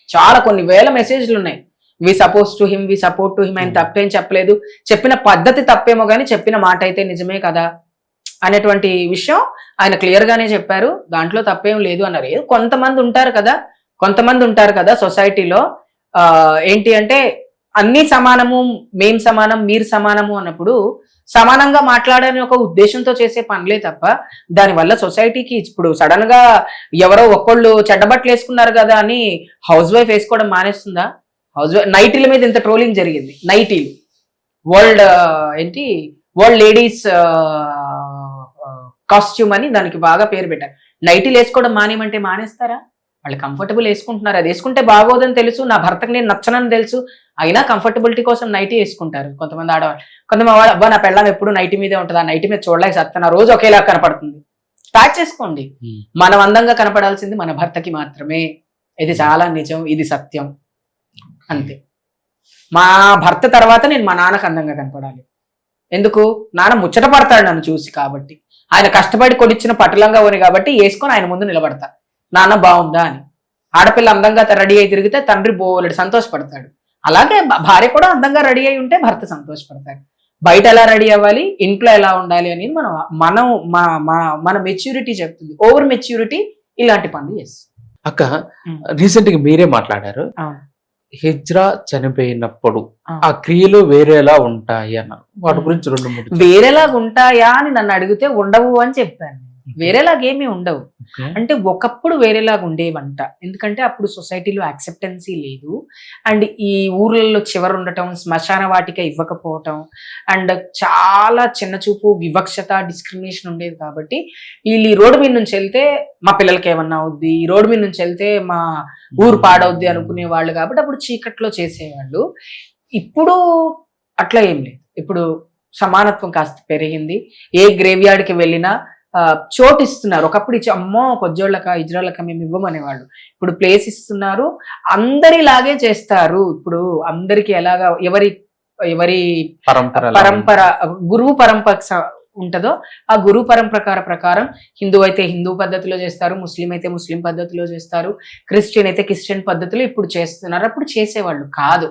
చాలా కొన్ని వేల మెసేజ్లు ఉన్నాయి. వి సపోర్ట్ టు హిమ్, ఆయన తప్పేం చెప్పలేదు, చెప్పిన పద్ధతి తప్పేమో కానీ చెప్పిన మాట అయితే నిజమే కదా అనేటువంటి విషయం ఆయన క్లియర్ గానే చెప్పారు. దాంట్లో తప్పేం లేదు అన్నారు. కొంతమంది ఉంటారు కదా సొసైటీలో, ఏంటి అంటే అన్ని సమానము, మేం సమానం, మీరు సమానము అన్నప్పుడు సమానంగా మాట్లాడని ఒక ఉద్దేశంతో చేసే పనులే తప్ప దానివల్ల సొసైటీకి ఇప్పుడు సడన్ గా ఎవరో ఒక్కళ్ళు చెడ్డబట్టలు వేసుకున్నారు కదా అని హౌస్ వైఫ్ వేసుకోవడం మానేస్తుందా? నైటీల మీద ఇంత ట్రోలింగ్ జరిగింది. నైటీలు వరల్డ్ లేడీస్ కాస్ట్యూమ్ అని దానికి బాగా పేరు పెట్టారు. నైటీలు వేసుకోవడం మానేమంటే మానేస్తారా? వాళ్ళు కంఫర్టబుల్ వేసుకుంటున్నారు. అది వేసుకుంటే బాగోదని తెలుసు, నా భర్తకు నేను నచ్చనని తెలుసు, అయినా కంఫర్టబిలిటీ కోసం నైటీ వేసుకుంటారు కొంతమంది ఆడవాళ్ళు. కొంతమంది అబ్బా నా పెళ్ళాం ఎప్పుడు నైటీ మీదే ఉంటుంది, ఆ నైటీ మీద చూడలేక సత్తాను, రోజు ఒకేలా కనపడుతుంది. ప్యాక్ చేసుకోండి. మనం అందంగా కనపడాల్సింది మన భర్తకి మాత్రమే. ఇది చాలా నిజం, ఇది సత్యం. అంతే. మా భర్త తర్వాత నేను మా నాన్నకు అందంగా కనపడాలి. ఎందుకు? నాన్న ముచ్చట పడతాడు నన్ను చూసి, కాబట్టి ఆయన కష్టపడి కొనిచ్చిన పట్టులంగా ఉంది కాబట్టి వేసుకొని ఆయన ముందు నిలబడతా, నాన్న బాగుందా అని. ఆడపిల్ల అందంగా రెడీ అయి తిరిగితే తండ్రి బోలెడు సంతోషపడతాడు. అలాగే భార్య కూడా అందంగా రెడీ అయి ఉంటే భర్త సంతోషపడతాడు. బయట ఎలా రెడీ అవ్వాలి, ఇంట్లో ఎలా ఉండాలి అనేది మన మెచ్యూరిటీ చెప్తుంది. ఓవర్ మెచ్యూరిటీ ఇలాంటి పనులు చేస్తుంది.
అక్క రీసెంట్ గా మీరే మాట్లాడారు, హిజ్రా చనిపోయినప్పుడు ఆ క్రియలు వేరేలా ఉంటాయి అన్నారు. వాటి గురించి 2-3
వేరేలాగా ఉంటాయా అని నన్ను అడిగితే ఉండవు అని చెప్పాను. వేరేలాగేమీ ఉండవు. అంటే ఒకప్పుడు వేరేలాగా ఉండేవంట. ఎందుకంటే అప్పుడు సొసైటీలో యాక్సెప్టెన్సీ లేదు, అండ్ ఈ ఊర్లలో చివర ఉండటం, శ్మశాన వాటిక ఇవ్వకపోవటం, అండ్ చాలా చిన్న చూపు, వివక్షత, డిస్క్రిమినేషన్ ఉండేది. కాబట్టి వీళ్ళు ఈ రోడ్డు మీద నుంచి వెళ్తే మా పిల్లలకి ఏమన్నా అవుద్ది, ఈ రోడ్డు మీద నుంచి వెళ్తే మా ఊరు పాడవుద్ది అనుకునే వాళ్ళు. కాబట్టి అప్పుడు చీకట్లో చేసేవాళ్ళు. ఇప్పుడు అట్లా ఏం లేదు. ఇప్పుడు సమానత్వం కాస్త పెరిగింది. ఏ గ్రేవ్ యార్డ్కి వెళ్ళినా చోటు ఇస్తున్నారు. ఒకప్పుడు ఇచ్చి అమ్మో కొజ్జోళ్ళక ఇజ్రాళ్ళక మేము ఇవ్వమనేవాళ్ళు. ఇప్పుడు ప్లేస్ ఇస్తున్నారు, అందరిలాగే చేస్తారు. ఇప్పుడు అందరికి ఎలాగా ఎవరి పరంపర గురువు పరంపర ఉంటుందో ఆ గురువు పరంపర ప్రకారం హిందూ అయితే హిందూ పద్ధతిలో చేస్తారు, ముస్లిం అయితే ముస్లిం పద్ధతిలో చేస్తారు, క్రిస్టియన్ అయితే క్రిస్టియన్ పద్ధతిలో ఇప్పుడు చేస్తున్నారు. అప్పుడు చేసేవాళ్ళు కాదు.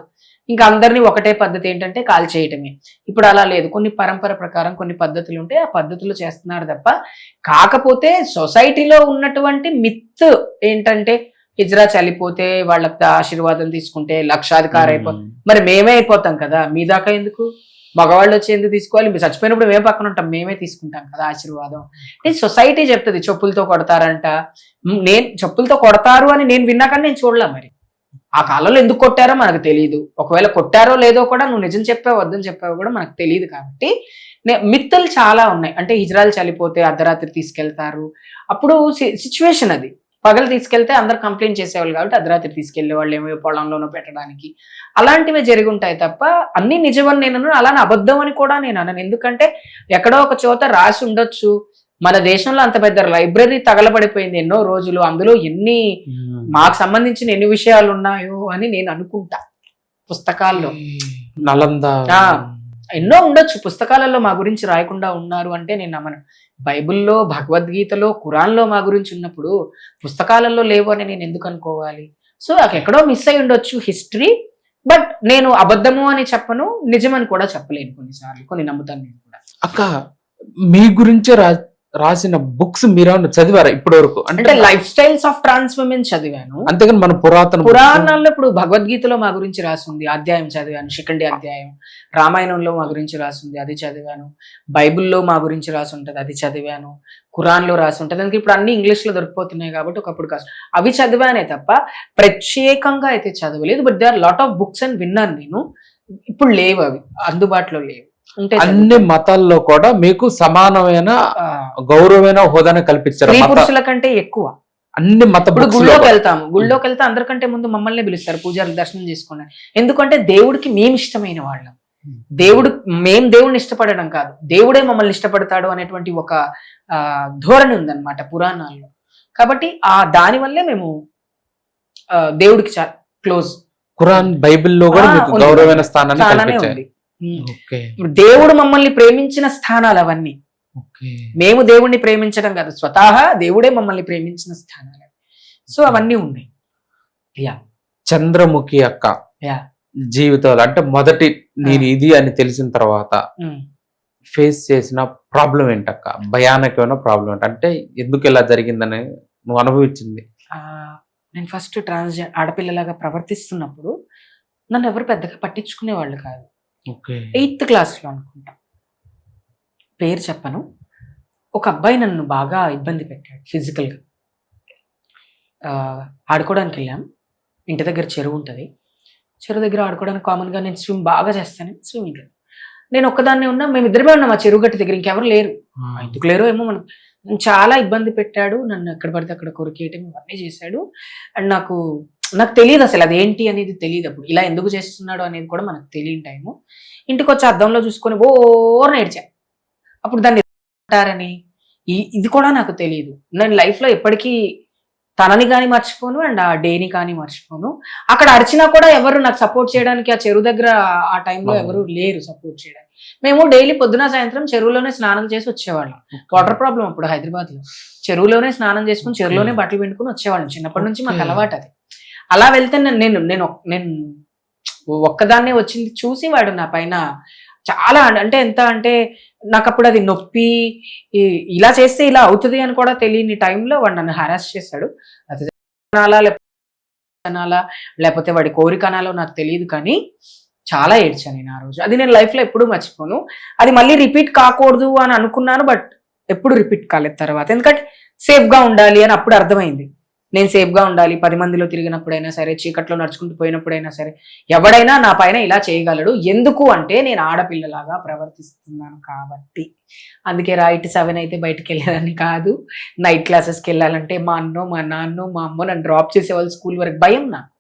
ఇంకా అందరినీ ఒకటే పద్ధతి ఏంటంటే కాల్ చేయటమే. ఇప్పుడు అలా లేదు. కొన్ని పరంపర ప్రకారం కొన్ని పద్ధతులు ఉంటే ఆ పద్ధతులు చేస్తున్నారు తప్ప. కాకపోతే సొసైటీలో ఉన్నటువంటి మిత్ ఏంటంటే హిజ్రా చలిపోతే వాళ్ళకి ఆశీర్వాదం తీసుకుంటే లక్షాధికారి అయిపోతాం. మరి మేమే అయిపోతాం కదా, మీ దాకా ఎందుకు? మగవాళ్ళు వచ్చి ఎందుకు తీసుకోవాలి? మీరు చచ్చిపోయినప్పుడు మేము పక్కన ఉంటాం, మేమే తీసుకుంటాం కదా ఆశీర్వాదం. సొసైటీ చెప్తుంది చెప్పులతో కొడతారంట. నేను చెప్పులతో కొడతారు అని నేను విన్నా కానీ నేను చూడలే. మరి ఆ కాలంలో ఎందుకు కొట్టారో మనకు తెలియదు. ఒకవేళ కొట్టారో లేదో కూడా నువ్వు నిజం చెప్పావు వద్దని చెప్పావు కూడా మనకు తెలియదు. కాబట్టి మిత్తులు చాలా ఉన్నాయి. అంటే హిజ్రాలు చలిపోతే అర్ధరాత్రి తీసుకెళ్తారు. అప్పుడు సిచ్యువేషన్ అది. పగలు తీసుకెళ్తే అందరు కంప్లైంట్ చేసేవాళ్ళు కాబట్టి అర్ధరాత్రి తీసుకెళ్లే వాళ్ళు, ఏమో పొలంలోనూ పెట్టడానికి. అలాంటివే జరిగి ఉంటాయి తప్ప అన్ని నిజమని నేను అలానే అబద్ధం అని కూడా నేను అనను. ఎందుకంటే ఎక్కడో ఒక చోట రాసి ఉండొచ్చు. మన దేశంలో అంత పెద్ద లైబ్రరీ తగలబడిపోయింది ఎన్నో రోజులు. అందులో మాకు సంబంధించిన ఎన్ని విషయాలు ఉన్నాయో అని నేను అనుకుంటా. పుస్తకాల్లో ఎన్నో ఉండొచ్చు. పుస్తకాలలో మా గురించి రాయకుండా ఉన్నారు అంటే నేను నమ్మను. బైబిల్లో, భగవద్గీతలో, ఖురాన్లో మా గురించి ఉన్నప్పుడు పుస్తకాలలో లేవు అని నేను ఎందుకు అనుకోవాలి? సో ఎక్కడో మిస్ అయి ఉండొచ్చు హిస్టరీ. బట్ నేను అబద్ధము అని చెప్పను, నిజమని కూడా చెప్పలేను. కొన్నిసార్లు కొన్ని నమ్ముతాను నేను కూడా.
అక్క మీ గురించే రాసిన బుక్స్ మీరు చదివారా ఇప్పటి వరకు?
అంటే లైఫ్ స్టైల్స్ ఆఫ్ ట్రాన్స్ఫర్మేషన్ చదివాను.
అంతేగాని మన
పురాణాల్లో ఇప్పుడు భగవద్గీతలో మా గురించి రాసింది అధ్యాయం చదివాను, శిఖండి అధ్యాయం. రామాయణంలో మా గురించి రాసింది అది చదివాను. బైబిల్లో మా గురించి రాసి ఉంటుంది అది చదివాను. ఖురాన్లో రాసి ఉంటుంది. అందుకే ఇప్పుడు అన్ని ఇంగ్లీష్లో దొరికిపోతున్నాయి కాబట్టి ఒకప్పుడు కాదు అవి చదివానే తప్ప ప్రత్యేకంగా అయితే చదవలేదు. But they are lot of books అని విన్నాను నేను. ఇప్పుడు లేవు, అవి అందుబాటులో లేవు.
అన్ని మతాల్లో కూడా మీకు సమానమైన గౌరవమైన హోదాను కల్పించారు.
స్త్రీ పురుషుల కంటే ఎక్కువ
అన్ని మత.
ఇప్పుడు గుళ్ళోకి వెళ్తే అందరికంటే ముందు మమ్మల్ని పిలుస్తారు పూజారులు దర్శనం చేసుకోండి. ఎందుకంటే దేవుడికి మేము ఇష్టమైన వాళ్ళం. దేవుడిని ఇష్టపడడం కాదు, దేవుడే మమ్మల్ని ఇష్టపడతాడు అనేటువంటి ఒక ధోరణి ఉందన్నమాట పురాణాల్లో. కాబట్టి దాని వల్లే మేము దేవుడికి క్లోజ్.
ఖురాన్, బైబిల్లో కూడా మీకు గౌరవమైన స్థానాన్ని ఉంది.
దేవుడు మమ్మల్ని ప్రేమించిన స్థానాలు అవన్నీ. మేము దేవుణ్ణి ప్రేమించడం కాదు, స్వతహా దేవుడే మమ్మల్ని ప్రేమించిన స్థానాలు. సో అవన్నీ ఉన్నాయి.
చంద్రముఖి అక్క జీవితంలో అంటే మొదటి నేను ఇది అని తెలిసిన తర్వాత ఫేస్ చేసిన ప్రాబ్లం ఏంటక్క? భయానకమైన ప్రాబ్లం ఏంటి? అంటే ఎందుకు ఇలా జరిగిందని నువ్వు అనుభవించింది?
నేను ఫస్ట్ ఆడపిల్లలాగా ప్రవర్తిస్తున్నప్పుడు నన్ను ఎవరు పెద్దగా పట్టించుకునే వాళ్ళు కాదు. 8th క్లాస్లో అనుకుంటా, పేరు చెప్పను. ఒక అబ్బాయి నన్ను బాగా ఇబ్బంది పెట్టాడు ఫిజికల్గా. ఆడుకోవడానికి వెళ్ళాం. ఇంటి దగ్గర చెరువు ఉంటుంది. చెరువు దగ్గర ఆడుకోవడానికి కామన్గా నేను స్విమ్ బాగా చేస్తాను. స్విమ్మింగ్ నేను ఒక్కదాన్నే ఉన్నా. మేమిద్దరమే ఉన్నాం ఆ చెరువు గట్టి దగ్గర, ఇంకెవరు లేరు. ఎందుకు లేరో ఏమో మనం. చాలా ఇబ్బంది పెట్టాడు. నన్ను ఎక్కడ పడితే అక్కడ కొరికేయటం ఇవన్నీ చేశాడు. అండ్ నాకు తెలియదు అసలు అదేంటి అనేది తెలియదు. అప్పుడు ఇలా ఎందుకు చేస్తున్నాడు అనేది కూడా మనకు తెలియని టైము. ఇంటికి వచ్చి అద్దంలో చూసుకొని ఓర్న ఏడ్చాను. అప్పుడు దాన్ని అంటారని ఇది కూడా నాకు తెలియదు. నేను లైఫ్లో ఎప్పటికీ తనని కానీ మర్చిపోను, అండ్ ఆ డేని కానీ మర్చిపోను. అక్కడ అరిచినా కూడా ఎవరు నాకు సపోర్ట్ చేయడానికి ఆ చెరువు దగ్గర ఆ టైంలో ఎవరు లేరు సపోర్ట్ చేయడానికి. మేము డైలీ పొద్దున సాయంత్రం చెరువులోనే స్నానం చేసి వచ్చేవాళ్ళం. వాటర్ ప్రాబ్లం అప్పుడు హైదరాబాద్లో. చెరువులోనే స్నానం చేసుకుని చెరువులోనే బట్టలు పిండుకుని వచ్చేవాళ్ళం. చిన్నప్పటి నుంచి మాకు అలవాటు అది. అలా వెళ్తే నేను ఒక్కదాన్నే వచ్చింది చూసి వాడు నా పైన చాలా అంటే ఎంత అంటే నాకు అప్పుడు అది నొప్పి, ఇలా చేస్తే ఇలా అవుతుంది అని కూడా తెలియని టైంలో వాడు నన్ను హరాస్ చేశాడు. అది అనాలా అనాలా లేకపోతే వాడి కోరిక అనాలో నాకు తెలియదు, కానీ చాలా ఏడ్చాను నేను ఆ రోజు. అది నేను లైఫ్లో ఎప్పుడూ మర్చిపోను. అది మళ్ళీ రిపీట్ కాకూడదు అని అనుకున్నాను, బట్ ఎప్పుడు రిపీట్ కాలేదు తర్వాత. ఎందుకంటే సేఫ్గా ఉండాలి అని అప్పుడు అర్థమైంది. నేను సేఫ్గా ఉండాలి, 10 మందిలో తిరిగినప్పుడైనా సరే, చీకట్లో నడుచుకుంటూ పోయినప్పుడైనా సరే, ఎవడైనా నా పైన ఇలా చేయగలడు. ఎందుకు అంటే నేను ఆడపిల్లలాగా ప్రవర్తిస్తున్నాను కాబట్టి. అందుకే రైట్ 7 అయితే బయటకు వెళ్ళేదాన్ని కాదు. నైట్ క్లాసెస్కి వెళ్ళాలంటే మా అన్నో మా నాన్నో మా అమ్మో నన్ను డ్రాప్ చేసేవాళ్ళు స్కూల్ వరకు. భయం నాకు.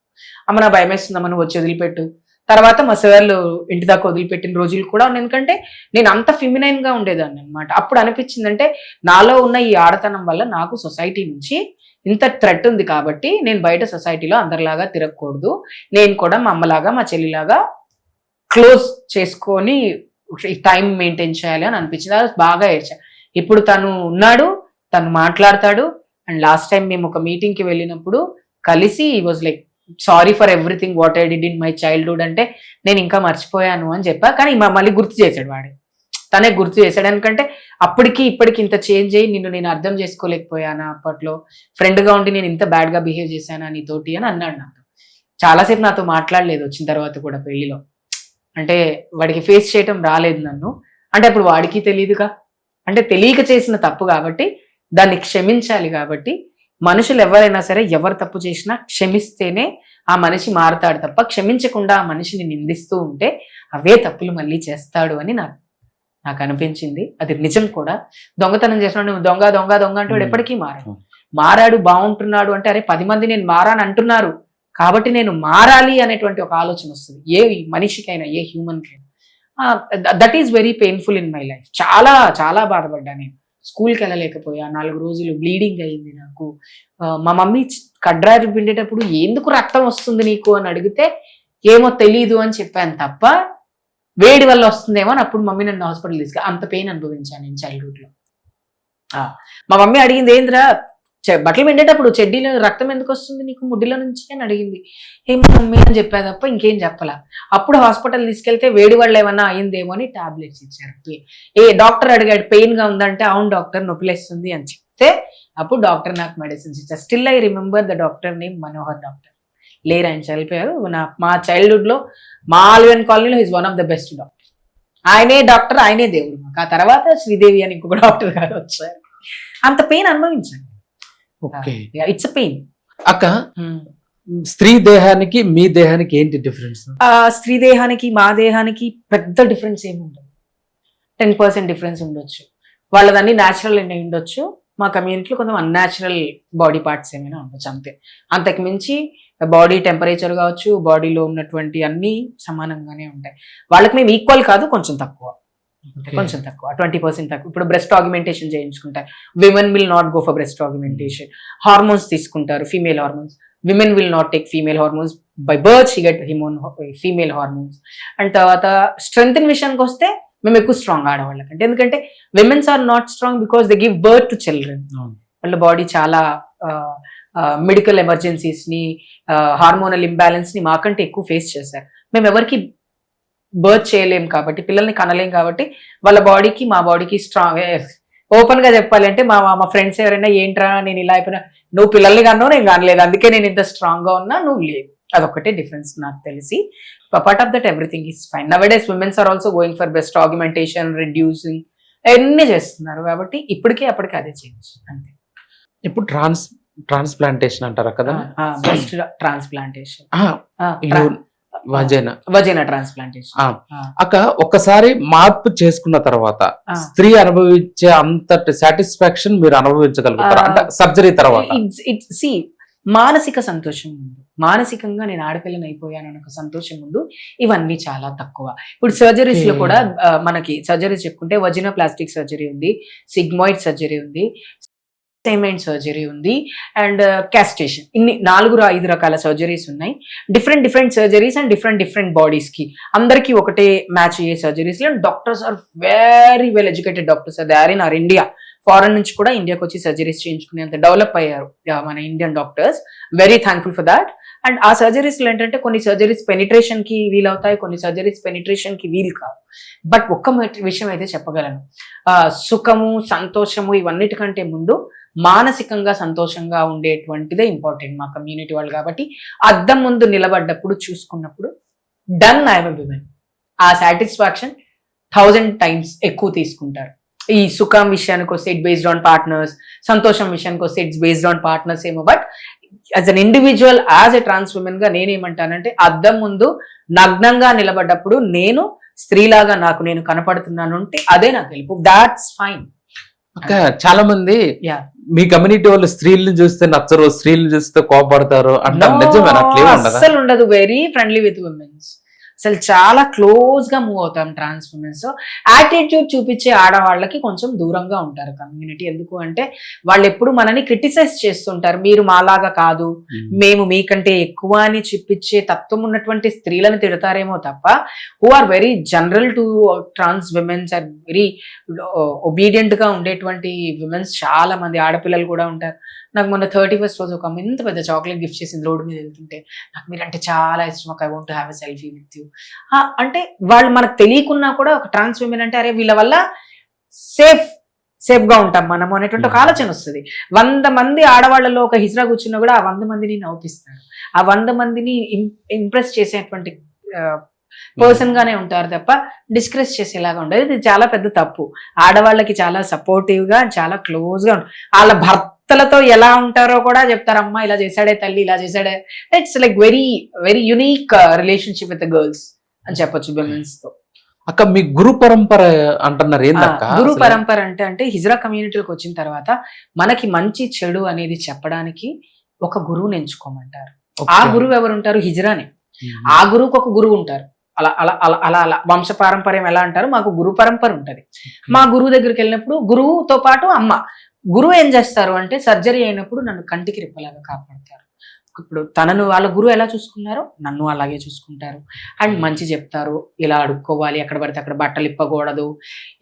అమ్మ నా భయం వేస్తుందమ్మ నువ్వు వచ్చి వదిలిపెట్టు. తర్వాత మా సార్లు ఇంటి దాకా వదిలిపెట్టిన రోజులు కూడా ఉన్నాయి. ఎందుకంటే నేను అంత ఫిమినైన్ గా ఉండేదాన్ని అనమాట. అప్పుడు అనిపించిందంటే నాలో ఉన్న ఈ ఆడతనం వల్ల నాకు సొసైటీ నుంచి ఇంత థ్రెట్ ఉంది కాబట్టి నేను బయట సొసైటీలో అందరిలాగా తిరగకూడదు. నేను కూడా మా అమ్మలాగా మా చెల్లిలాగా క్లోజ్ చేసుకొని టైం మెయింటైన్ చేయాలి అని అనిపించింది. అది బాగా ఏడ్చా. ఇప్పుడు తను ఉన్నాడు, తను మాట్లాడతాడు. అండ్ లాస్ట్ టైం మేము ఒక మీటింగ్కి వెళ్ళినప్పుడు కలిసి ఈ was like sorry for everything what I did in my childhood అంటే నేను ఇంకా మర్చిపోయాను అని చెప్పా. కానీ మళ్ళీ గుర్తు చేశాడు వాడు, తనే గుర్తు చేశాడు. ఎందుకంటే అప్పటికి ఇప్పటికి ఇంత చేంజ్ అయ్యి నిన్ను నేను అర్థం చేసుకోలేకపోయానా, అప్పట్లో ఫ్రెండ్గా ఉండి నేను ఇంత బ్యాడ్గా బిహేవ్ చేశానా నీతోటి అని అన్నాడు నాతో. చాలాసేపు నాతో మాట్లాడలేదు వచ్చిన తర్వాత కూడా పెళ్లిలో. అంటే వాడికి ఫేస్ చేయటం రాలేదు నన్ను. అంటే అప్పుడు వాడికి తెలియదుగా, అంటే తెలియక చేసిన తప్పు కాబట్టి దాన్ని క్షమించాలి. కాబట్టి మనుషులు ఎవరైనా సరే ఎవరు తప్పు చేసినా క్షమిస్తేనే ఆ మనిషి మారుతాడు తప్ప క్షమించకుండా ఆ మనిషిని నిందిస్తూ ఉంటే అవే తప్పులు మళ్ళీ చేస్తాడు అని నాకు అనిపించింది. అది నిజం కూడా. దొంగతనం చేసినాడు నువ్వు దొంగ దొంగ దొంగ అంటే వాడు ఎప్పటికీ మారాడు బాగుంటున్నాడు అంటే అరే 10 మంది నేను మారాను అంటున్నారు కాబట్టి నేను మారాలి అనేటువంటి ఒక ఆలోచన వస్తుంది ఏ మనిషికైనా, ఏ హ్యూమన్కైనా. That is very painful in my life. చాలా చాలా బాధపడ్డా నేను. స్కూల్కి వెళ్ళలేకపోయా, 4 రోజులు బ్లీడింగ్ అయ్యింది నాకు. మా మమ్మీ కడ్రాలు పిండేటప్పుడు ఎందుకు రక్తం వస్తుంది నీకు అని అడిగితే ఏమో తెలీదు అని చెప్పాను తప్ప వేడి వల్ల వస్తుందేమో అని అప్పుడు మమ్మీ నన్ను హాస్పిటల్ అంత పెయిన్ అనుభవించాను నేను చైల్డ్హుడ్లో. మా మమ్మీ అడిగింది ఏంద్రా బట్టలు పిండేటప్పుడు చెడ్డీలో రక్తం ఎందుకు వస్తుంది నీకు ముడ్డిలో నుంచి అని అడిగింది. ఏమో మమ్మీ అని చెప్పా తప్ప ఇంకేం చెప్పలా. అప్పుడు హాస్పిటల్ తీసుకెళ్తే వేడి వల్ల ఏమన్నా అయిందేమో అని టాబ్లెట్స్ ఇచ్చారు. డాక్టర్ అడిగాడు పెయిన్ గా ఉందంటే అవును డాక్టర్ నొప్పిలేస్తుంది అని చెప్తే అప్పుడు డాక్టర్ నాకు మెడిసిన్స్ ఇచ్చారు. Still I remember the doctor name Manohar doctor. లేరు, ఆయన చనిపోయారు. మా చైల్డ్హుడ్ లో మా ఆల్వెన్ కాలనీలో is one of the best doctor. ఆయనే డాక్టర్, ఆయనే దేవుడు మాకు. ఆ తర్వాత శ్రీదేవి అని ఇంకొక డాక్టర్ గారు వచ్చారు. అంత పెయిన్ అనుభవించాను. It's pain.
అక్క స్త్రీ దేహానికి మీ దేహానికి ఏంటి డిఫరెన్స్?
స్త్రీ దేహానికి మా దేహానికి పెద్ద డిఫరెన్స్ ఏమి ఉండదు. 10% డిఫరెన్స్ ఉండొచ్చు. వాళ్ళదన్నీ న్యాచురల్ అన్నీ ఉండొచ్చు. మా కమ్యూనిటీలో కొంచెం అన్యాచురల్ బాడీ పార్ట్స్ ఏమైనా ఉండొచ్చు అంతే. అంతకు మించి బాడీ టెంపరేచర్ కావచ్చు, బాడీలో ఉన్నటువంటి అన్ని సమానంగానే ఉంటాయి. వాళ్ళకి మేము ఈక్వల్ కాదు, కొంచెం తక్కువ, కొంచెం తక్కువ, 20% తక్కువ. ఇప్పుడు బ్రెస్ట్ ఆగ్మెంటేషన్ చేయించుకుంటారు. Women will not go for breast augmentation. Hormones తీసుకుంటారు, female hormones. Women will not take female hormones. By birth she get female hormones. And తర్వాత స్ట్రెంత్ విషయానికి వస్తే మేము ఎక్కువ స్ట్రాంగ్ ఆడవాళ్ళకంటే. ఎందుకంటే womens are not strong because they give birth to children. వాళ్ళ బాడీ చాలా మెడికల్ ఎమర్జెన్సీస్ ని, హార్మోనల్ ఇంబ్యాలెన్స్ ని మాకంటే ఎక్కువ ఫేస్ చేశారు. మేము ఎవరికి బర్త్ చేయలేం కాబట్టి, పిల్లల్ని కనలేం కాబట్టి వాళ్ళ బాడీకి మా బాడీకి స్ట్రాంగ్. ఓపెన్ గా చెప్పాలి అంటే మా ఫ్రెండ్స్ ఎవరైనా ఏంట్రా నేను ఇలా అయిపోయినా, నువ్వు పిల్లల్ని కన్నావు నేను కానలేదు అందుకే నేను ఇంత స్ట్రాంగ్ గా ఉన్నా, నువ్వు లేదు. అదొకటే డిఫరెన్స్ నాకు తెలిసి. Part of that everything is fine. Nowadays womens are also going for best augmentation, reducing అన్ని చేస్తున్నారు. కాబట్టి ఇప్పటికీ అప్పటికి అదే చేంజ్ అంతే.
ఇప్పుడు ట్రాన్స్ప్లాంటేషన్ అంటారా కదా?
Best transplantation, వజైనా transplantation.
అక్క ఒక్కసారి మార్పు చేసుకున్న తర్వాత స్త్రీ అనుభవించే అంతటి సాటిస్ఫాక్షన్ మీరు అనుభవించగలుగుతారా అంటే సర్జరీ తర్వాత?
మానసిక సంతోషం ముందు, మానసికంగా నేను ఆడపిల్లని అయిపోయాను అన్న ఒక సంతోషం ముందు ఇవన్నీ చాలా తక్కువ. ఇప్పుడు సర్జరీస్ లో కూడా మనకి సర్జరీస్ చెప్పుకుంటే వజినోప్లాస్టిక్ సర్జరీ ఉంది, సిగ్మాయిడ్ సర్జరీ ఉంది, సెమెంట్ సర్జరీ ఉంది, అండ్ క్యాస్టేషన్. ఇన్ని 4-5 రకాల సర్జరీస్ ఉన్నాయి. Different surgeries and different bodies కి అందరికి ఒకటే మ్యాచ్ అయ్యే surgeries. And doctors are very well educated doctors. They are in our India. Foreign నుంచి కూడా ఇండియాకి వచ్చి సర్జరీస్ చేయించుకునేంత డెవలప్ అయ్యారు మన Indian doctors. Very thankful for that. And ఆ సర్జరీస్లో ఏంటంటే కొన్ని సర్జరీస్ పెనిట్రేషన్ కి వీలవుతాయి, కొన్ని సర్జరీస్ పెనిట్రేషన్ కి వీలు కావు. బట్ ఒక్క విషయం అయితే చెప్పగలను, సుఖము సంతోషము ఇవన్నిటికంటే ముందు మానసికంగా సంతోషంగా ఉండేటువంటిదే ఇంపార్టెంట్ మా కమ్యూనిటీ వాళ్ళు. కాబట్టి అద్దం ముందు నిలబడ్డప్పుడు చూసుకున్నప్పుడు డన్ ఐఎమ్ ఎ విమెన్, ఆ సాటిస్ఫాక్షన్ 1000 times ఎక్కువ తీసుకుంటారు. ఈ సుఖం విషయానికి వస్తే ఇట్ బేస్డ్ ఆన్ పార్ట్నర్స్, సంతోషం విషయానికి వస్తే ఇట్స్ బేస్డ్ ఆన్ పార్ట్నర్స్ ఏమో. But as an individual, as a trans woman గా నేనేమంటానంటే అద్దం ముందు నగ్నంగా నిలబడ్డప్పుడు నేను స్త్రీలాగా నాకు నేను కనపడుతున్నాను అంటే అదే నాకు తెలుపు, దాట్స్ ఫైన్.
అక్క చాలా మంది మీ కమ్యూనిటీ వాళ్ళు స్త్రీలను చూస్తే నచ్చరు, స్త్రీలను చూస్తే కోపడతారు అంటారు, నిజమేనా? అట్లే ఉండదా?
అస్సలు ఉండదు. వెరీ ఫ్రెండ్లీ విత్ ఉమెన్స్, అసలు చాలా క్లోజ్ గా మూవ్ అవుతాం ట్రాన్స్ ఉమెన్స్. యాటిట్యూడ్ చూపించే ఆడవాళ్ళకి కొంచెం దూరంగా ఉంటారు కమ్యూనిటీ. ఎందుకు అంటే వాళ్ళు ఎప్పుడు మనని క్రిటిసైజ్ చేస్తుంటారు, మీరు మాలాగా కాదు, మేము మీకంటే ఎక్కువ అని చూపించే తత్వం ఉన్నటువంటి స్త్రీలను తిడతారేమో తప్ప, who are very general to trans womens, are very obedient గా ఉండేటువంటి విమెన్స్ చాలా మంది ఆడపిల్లలు కూడా ఉంటారు. నాకు మొన్న 31st రోజు ఒక ఇంత పెద్ద చాక్లెట్ గిఫ్ట్ చేసింది రోడ్డు మీద వెళ్తుంటే, నాకు మీరంటే చాలా ఇష్టం, I want to have a selfie with you. అంటే వాళ్ళు మనకు తెలియకున్నా కూడా ఒక ట్రాన్స్ విమెన్ అంటే అరే వీళ్ళ వల్ల సేఫ్ గా ఉంటాం మనము అనేటువంటి ఒక ఆలోచన వస్తుంది. 100 మంది ఆడవాళ్ళలో ఒక హిజ్రా కూర్చున్నా కూడా ఆ 100 మందిని నవ్విస్తారు, ఆ 100 మందిని ఇంప్రెస్ చేసేటువంటి పర్సన్ గానే ఉంటారు తప్ప డిస్కస్ చేసేలాగా ఉండదు. ఇది చాలా పెద్ద తప్పు. ఆడవాళ్ళకి చాలా సపోర్టివ్ గా, చాలా క్లోజ్ గా ఉంటారు. వాళ్ళ భర్తలతో ఎలా ఉంటారో కూడా చెప్తారు, అమ్మా ఇలా చేశాడే తల్లి, ఇలా చేశాడే. It's like very very unique relationship with girls అని చెప్పొచ్చు విమెన్స్ తో.
అక్క మీ గురు పరంపర అంటున్నారు, ఏందక్క
గురు పరంపర అంటే హిజ్రా కమ్యూనిటీకి వచ్చిన తర్వాత మనకి మంచి చెడు అనేది చెప్పడానికి ఒక గురువుని ఎంచుకోమంటారు. ఆ గురువు ఎవరు ఉంటారు? హిజ్రానే. ఆ గురువుకి ఒక గురువు ఉంటారు. అలా అలా అలా అలా అలా వంశ పారంపర్యం ఎలా అంటారు, మాకు గురు పరంపర ఉంటది. మా గురువు దగ్గరికి వెళ్ళినప్పుడు గురువుతో పాటు అమ్మ, గురువు ఏం చేస్తారు అంటే సర్జరీ అయినప్పుడు నన్ను కంటికి రెప్పలాగా కాపాడతారు. ఇప్పుడు తనను వాళ్ళ గురువు ఎలా చూసుకున్నారో నన్ను అలాగే చూసుకుంటారు. అండ్ మంచి చెప్తారు, ఇలా అడుక్కోవాలి, ఎక్కడ పడితే అక్కడ బట్టలు ఇప్పకూడదు,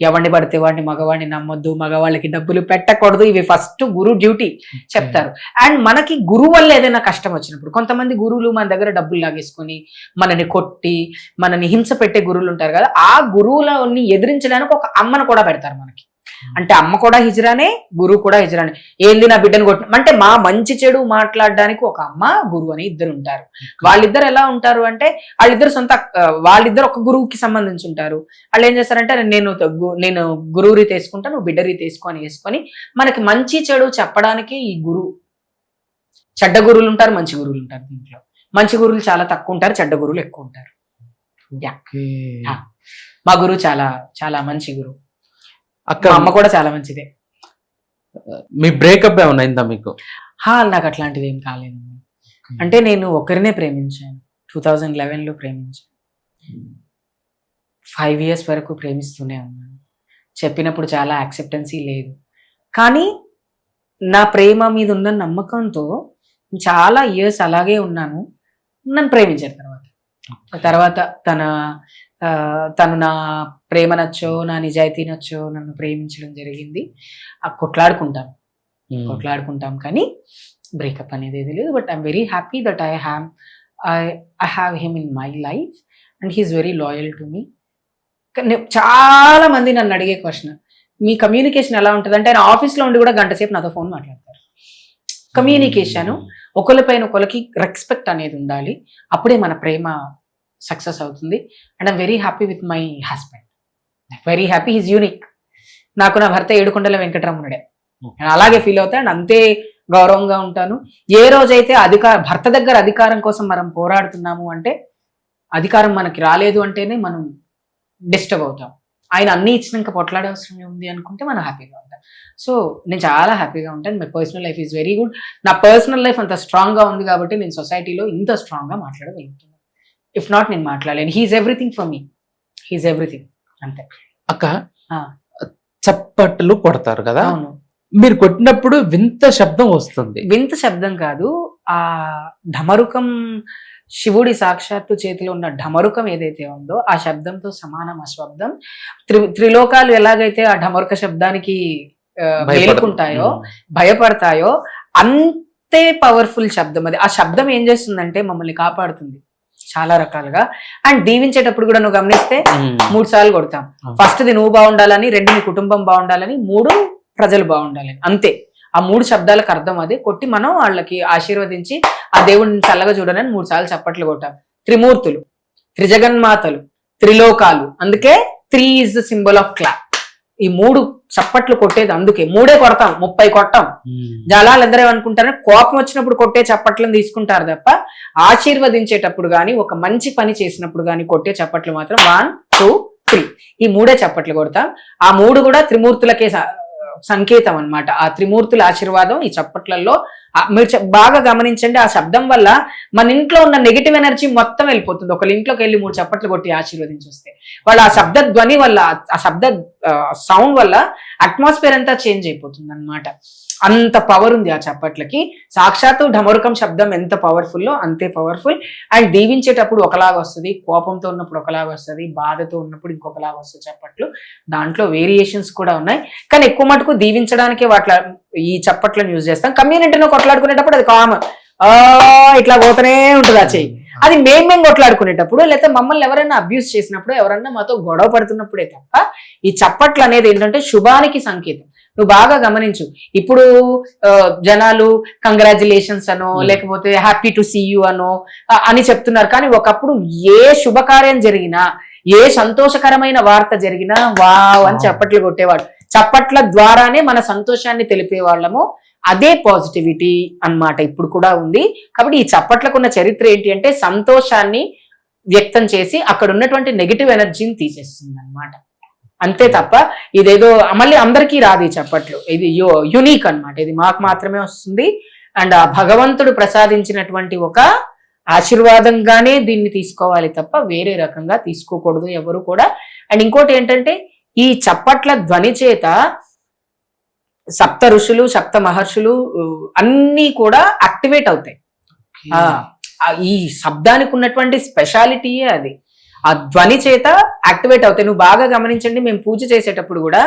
ఎవరిని పడితే వాడిని మగవాడిని నమ్మొద్దు, మగవాళ్ళకి డబ్బులు పెట్టకూడదు, ఇవి ఫస్ట్ గురు డ్యూటీ చెప్తారు. అండ్ మనకి గురువు వల్ల ఏదైనా కష్టం వచ్చినప్పుడు, కొంతమంది గురువులు మన దగ్గర డబ్బులు లాగేసుకొని మనని కొట్టి మనని హింస పెట్టే గురువులు ఉంటారు కదా, ఆ గురువులని ఎదిరించడానికి ఒక అమ్మను కూడా పెడతారు మనకి. అంటే అమ్మ కూడా హిజ్రానే, గురువు కూడా హిజ్రానే. ఏంది నా బిడ్డను కొట్టిన అంటే మా మంచి చెడు మాట్లాడడానికి ఒక అమ్మ గురువు అని ఇద్దరు ఉంటారు. వాళ్ళిద్దరు ఎలా ఉంటారు అంటే వాళ్ళిద్దరు ఒక గురువుకి సంబంధించి ఉంటారు. వాళ్ళు ఏం చేస్తారంటే నేను గురువు రీతి వేసుకుంటా, నువ్వు బిడ్డ రీతి వేసుకొని మనకి మంచి చెడు చెప్పడానికి ఈ గురువు. చెడ్డ గురువులు ఉంటారు, మంచి గురువులు ఉంటారు. దీంట్లో మంచి గురువులు చాలా తక్కువ ఉంటారు, చెడ్డ గురువులు ఎక్కువ ఉంటారు. మా గురువు చాలా చాలా మంచి గురువు. అక్క అమ్మ కూడా చాలా మంచిదే.
మీ బ్రేకప్ ఏమన్నా అయిందా మీకు?
నాకు అట్లాంటిది ఏం కాలేదు. అంటే నేను ఒకరినే ప్రేమించాను, 2011లో ప్రేమించాను. 5 years వరకు ప్రేమిస్తూనే ఉన్నాను. చెప్పినప్పుడు చాలా యాక్సెప్టెన్సీ లేదు, కానీ నా ప్రేమ మీద ఉన్న నమ్మకంతో చాలా ఇయర్స్ అలాగే ఉన్నాను. నన్ను ప్రేమించారు తర్వాత తను నా ప్రేమ నచ్చో, నా నిజాయితీ నచ్చో నన్ను ప్రేమించడం జరిగింది. కొట్లాడుకుంటాం కానీ బ్రేకప్ అనేది ఏది లేదు. But I'm very happy that I have him in my life and he's very loyal to me. చాలా మంది నన్ను అడిగే క్వశ్చన్, మీ కమ్యూనికేషన్ ఎలా ఉంటుంది అంటే, ఆయన ఆఫీస్లో ఉండి కూడా 1 గంట సేపు నాతో ఫోన్ మాట్లాడతారు. కమ్యూనికేషన్ ఒకరిపైన ఒకరికి రెస్పెక్ట్ అనేది ఉండాలి, అప్పుడే మన ప్రేమ సక్సెస్ అవుతుంది. And I'm very happy with my husband, very happy, he's unique. నాకు నా భర్త ఏడుకొండల వెంకటరమణుడే. నేను అలాగే ఫీల్ అవుతాను అండ్ అంతే గౌరవంగా ఉంటాను. ఏ రోజైతే భర్త దగ్గర అధికారం కోసం మనం పోరాడుతున్నాము అంటే, అధికారం మనకి రాలేదు అంటేనే మనం డిస్టర్బ్ అవుతాం. ఆయన అన్ని ఇచ్చినాక పొట్లాడే అవసరం ఉంది అనుకుంటే మనం హ్యాపీగా ఉంటాం. సో నేను చాలా హ్యాపీగా ఉంటాను. My personal life is very good. నా పర్సనల్ లైఫ్ అంత స్ట్రాంగ్గా ఉంది కాబట్టి నేను సొసైటీలో ఇంత స్ట్రాంగ్గా మాట్లాడగలుగుతున్నాను. ఇఫ్ నాట్ నేను మాట్లాడలేను. He's everything for me, he's everything. అంతే.
అక్క చప్పట్లు కొడతారు కదా,
అవును.
మీరు కొట్టినప్పుడు వింత శబ్దం వస్తుంది.
వింత శబ్దం కాదు, ఆ ఢమరుకం, శివుడి సాక్షాత్తు చేతిలో ఉన్న ఢమరుకం ఏదైతే ఉందో ఆ శబ్దంతో సమానం ఆ శబ్దం. త్రిలోకాలు ఎలాగైతే ఆ ఢమరుక శబ్దానికి మేలుకుంటాయో, భయపడతాయో, అంతే అంతే పవర్ఫుల్ శబ్దం అది. ఆ శబ్దం ఏం చేస్తుందంటే మమ్మల్ని కాపాడుతుంది చాలా రకాలుగా. అండ్ దీవించేటప్పుడు కూడా నువ్వు గమనిస్తే 3 సార్లు కొడతాం. ఫస్ట్ది నువ్వు బాగుండాలని, 2 నీ కుటుంబం బాగుండాలని, 3 ప్రజలు బాగుండాలని. అంతే. ఆ 3 శబ్దాలకు అర్థం అదే. కొట్టి మనం వాళ్ళకి ఆశీర్వదించి ఆ దేవుడిని చల్లగా చూడాలని 3 సార్లు చప్పట్లు కొట్టాం. త్రిమూర్తులు, త్రిజగన్మాతలు, త్రిలోకాలు, అందుకే 3 is the symbol of clap. ఈ 3 చప్పట్లు కొట్టేది అందుకే. 3 కొడతాం, 30 కొట్టాం. జలాలు అందరూ అనుకుంటారని కోపం వచ్చినప్పుడు కొట్టే చప్పట్లను తీసుకుంటారు తప్ప ఆశీర్వదించేటప్పుడు గాని, ఒక మంచి పని చేసినప్పుడు గాని కొట్టే చప్పట్లు మాత్రం 1, 2, 3 ఈ 3 చప్పట్లు కొడతాం. ఆ 3 కూడా త్రిమూర్తులకే సంకేతం అన్నమాట. ఆ త్రిమూర్తుల ఆశీర్వాదం ఈ చప్పట్లలో మీరు బాగా గమనించండి. ఆ శబ్దం వల్ల మన ఇంట్లో ఉన్న నెగిటివ్ ఎనర్జీ మొత్తం వెళ్ళిపోతుంది. ఒకళ్ళ ఇంట్లోకి వెళ్ళి 3 చప్పట్లు కొట్టి ఆశీర్వదించి వస్తే వాళ్ళు ఆ శబ్ద ధ్వని వల్ల, ఆ శబ్ద సౌండ్ వల్ల అట్మాస్ఫియర్ అంతా చేంజ్ అయిపోతుంది అన్నమాట. అంత పవర్ ఉంది ఆ చప్పట్లకి. సాక్షాత్తు ఢమరుకం శబ్దం ఎంత పవర్ఫుల్లో అంతే పవర్ఫుల్. అండ్ దీవించేటప్పుడు ఒకలాగా వస్తుంది, కోపంతో ఉన్నప్పుడు ఒకలాగా వస్తుంది, బాధతో ఉన్నప్పుడు ఇంకొకలాగా వస్తుంది చప్పట్లు. దాంట్లో వేరియేషన్స్ కూడా ఉన్నాయి. కానీ ఎక్కువ మటుకు దీవించడానికే ఈ చప్పట్లను యూజ్ చేస్తాం. కమ్యూనిటీలో కొట్లాడుకునేటప్పుడు అది కామన్, ఇట్లా పోతూనే ఉంటుంది ఆ చెయ్యి. అది మేము కొట్లాడుకునేటప్పుడు, లేకపోతే మమ్మల్ని ఎవరైనా అబ్యూస్ చేసినప్పుడు, ఎవరన్నా మాతో గొడవ పడుతున్నప్పుడే తప్ప ఈ చప్పట్లు అనేది ఏంటంటే శుభానికి సంకేతం. నువ్వు బాగా గమనించు. ఇప్పుడు జనాలు కంగ్రాచులేషన్స్ అనో, లేకపోతే హ్యాపీ టు సీ యూ అనో అని చెప్తున్నారు. కానీ ఒకప్పుడు ఏ శుభకార్యం జరిగినా, ఏ సంతోషకరమైన వార్త జరిగినా వావ్ అని చప్పట్లు కొట్టేవాడు. చప్పట్ల ద్వారానే మన సంతోషాన్ని తెలిపే వాళ్ళము. అదే పాజిటివిటీ అన్నమాట ఇప్పుడు కూడా ఉంది. కాబట్టి ఈ చప్పట్లకు ఉన్న చరిత్ర ఏంటి అంటే సంతోషాన్ని వ్యక్తం చేసి అక్కడ ఉన్నటువంటి నెగిటివ్ ఎనర్జీని తీసేస్తుంది అన్నమాట. అంతే తప్ప ఇదేదో మళ్ళీ అందరికీ రాదు ఈ చప్పట్లు. ఇది యునిక్ అన్నమాట. ఇది మాకు మాత్రమే వస్తుంది. అండ్ ఆ భగవంతుడు ప్రసాదించినటువంటి ఒక ఆశీర్వాదంగానే దీన్ని తీసుకోవాలి తప్ప వేరే రకంగా తీసుకోకూడదు ఎవరు కూడా. అండ్ ఇంకోటి ఏంటంటే ఈ చప్పట్ల ధ్వని చేత సప్త ఋషులు, సప్త మహర్షులు అన్నీ కూడా యాక్టివేట్ అవుతాయి. ఈ శబ్దానికి ఉన్నటువంటి స్పెషాలిటీయే అది. ఆ ధ్వని చేత యాక్టివేట్ అవుతాయి. నువ్వు బాగా గమనించండి, మేము పూజ చేసేటప్పుడు కూడా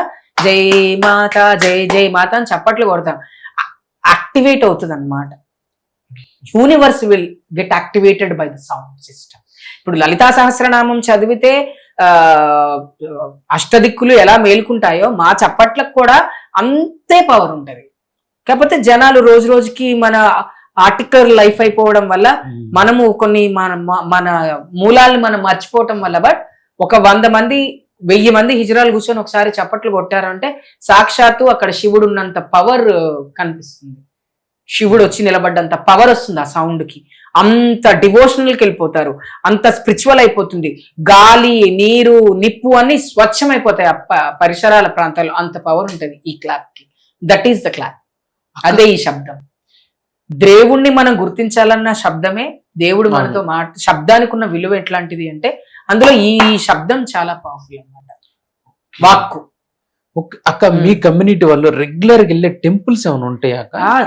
జై మాత, జై జై మాత అని చప్పట్లు కొడతాం. యాక్టివేట్ అవుతుంది అన్నమాట. Universe will get activated by the sound system. ఇప్పుడు లలితా సహస్రనామం చదివితే అష్టదిక్కులు ఎలా మేల్కుంటాయో మా చప్పట్లకు కూడా అంతే పవర్ ఉంటది. కాకపోతే జనాలు రోజు రోజుకి మన ఆర్టికల్ లైఫ్ అయిపోవడం వల్ల మనము కొన్ని మన మూలాలను మనం మర్చిపోవటం వల్ల, బట్ ఒక 100 మంది 1000 మంది హిజ్రాలు కూర్చొని ఒకసారి చప్పట్లు కొట్టారంటే సాక్షాత్తు అక్కడ శివుడు ఉన్నంత పవర్ కనిపిస్తుంది. శివుడు వచ్చి నిలబడ్డంత పవర్ వస్తుంది ఆ సౌండ్ కి. అంత డివోషనల్కి వెళ్ళిపోతారు, అంత స్పిరిచువల్ అయిపోతుంది. గాలి, నీరు, నిప్పు అన్ని స్వచ్ఛమైపోతాయి ఆ పరిసరాల ప్రాంతాల్లో. అంత పవర్ ఉంటుంది ఈ క్లాప్ కి. That is the clap. అదే ఈ శబ్దం. దేవుణ్ణి మనం గుర్తించాలన్న శబ్దమే. దేవుడు మనతో శబ్దానికి ఉన్న విలువ ఎట్లాంటిది అంటే అందులో ఈ శబ్దం చాలా పవర్ఫుల్ అన్నమాట. వాక్కు.
అక్క మీ కమ్యూనిటీ వాళ్ళు రెగ్యులర్ గా వెళ్ళే టెంపుల్స్ ఏమైనా ఉంటాయా?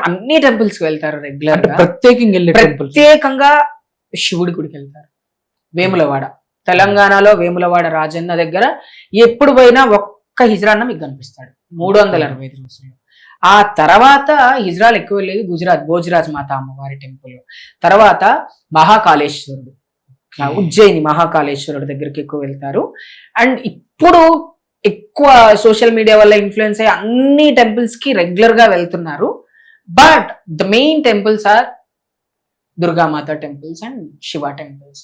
అన్ని టెంపుల్స్ కి వెళ్తారు రెగ్యులర్ గా.
ప్రత్యేకంగా
శివుడి గుడికి వెళ్తారు. వేములవాడ, తెలంగాణలో వేములవాడ రాజన్న దగ్గర ఎప్పుడు పోయినా ఒక్క హిజ్రాన్న మీకు కనిపిస్తాడు 365 రోజులు. ఆ తర్వాత హిజ్రాలు ఎక్కువ వెళ్ళేది గుజరాత్ భోజరాజ్ మాత అమ్మవారి టెంపుల్, తర్వాత మహాకాళేశ్వరుడు, ఉజ్జయిని మహాకాళేశ్వరుడు దగ్గరికి ఎక్కువ వెళ్తారు. అండ్ ఇప్పుడు ఎక్కువ సోషల్ మీడియా వల్ల ఇన్ఫ్లుయెన్స్ అయ్యి అన్ని టెంపుల్స్ కి రెగ్యులర్ గా వెళ్తున్నారు. But the main temples are Durgamata temples and Shiva temples.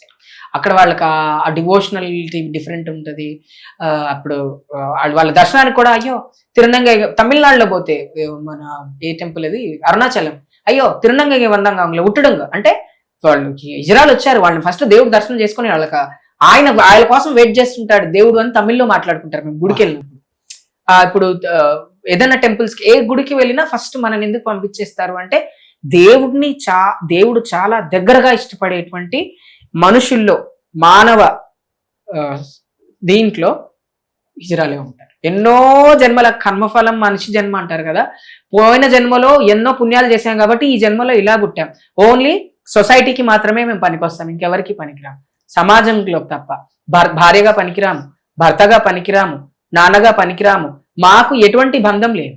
అక్కడ వాళ్ళకి ఆ డివోషనలిటీ డిఫరెంట్ ఉంటుంది. అప్పుడు వాళ్ళ దర్శనానికి కూడా అయ్యో తిరునంగై, తమిళనాడులో పోతే మన ఏ టెంపుల్ అది అరుణాచలం, అయ్యో తిరునంగై వందంగా ఉట్టుడంగ అంటే వాళ్ళకి ఇజ్రాయల్ వచ్చారు, వాళ్ళని ఫస్ట్ దేవుడు దర్శనం చేసుకుని వాళ్ళకి ఆయన కోసం వెయిట్ చేస్తుంటాడు దేవుడు అని తమిళ్లో మాట్లాడుకుంటారు మేము గుడికి వెళ్ళినప్పుడు. ఇప్పుడు ఏదైనా టెంపుల్స్ కి ఏ గుడికి వెళ్ళినా ఫస్ట్ మనని ఎందుకు పంపించేస్తారు అంటే దేవుడు చాలా దగ్గరగా ఇష్టపడేటువంటి మనుషుల్లో మానవ దీంట్లో ఇజ్రాయలే ఉంటారు. ఎన్నో జన్మల కర్మఫలం మనిషి జన్మ అంటారు కదా, పోయిన జన్మలో ఎన్నో పుణ్యాలు చేశాం కాబట్టి ఈ జన్మలో ఇలా పుట్టాం. ఓన్లీ సొసైటీకి మాత్రమే మేము పనికొస్తాం, ఇంకెవరికి పనికిరాము, సమాజంలో తప్ప. భార్యగా పనికిరాము, భర్తగా పనికిరాము, నాన్నగా పనికిరాము, మాకు ఎటువంటి బంధం లేదు.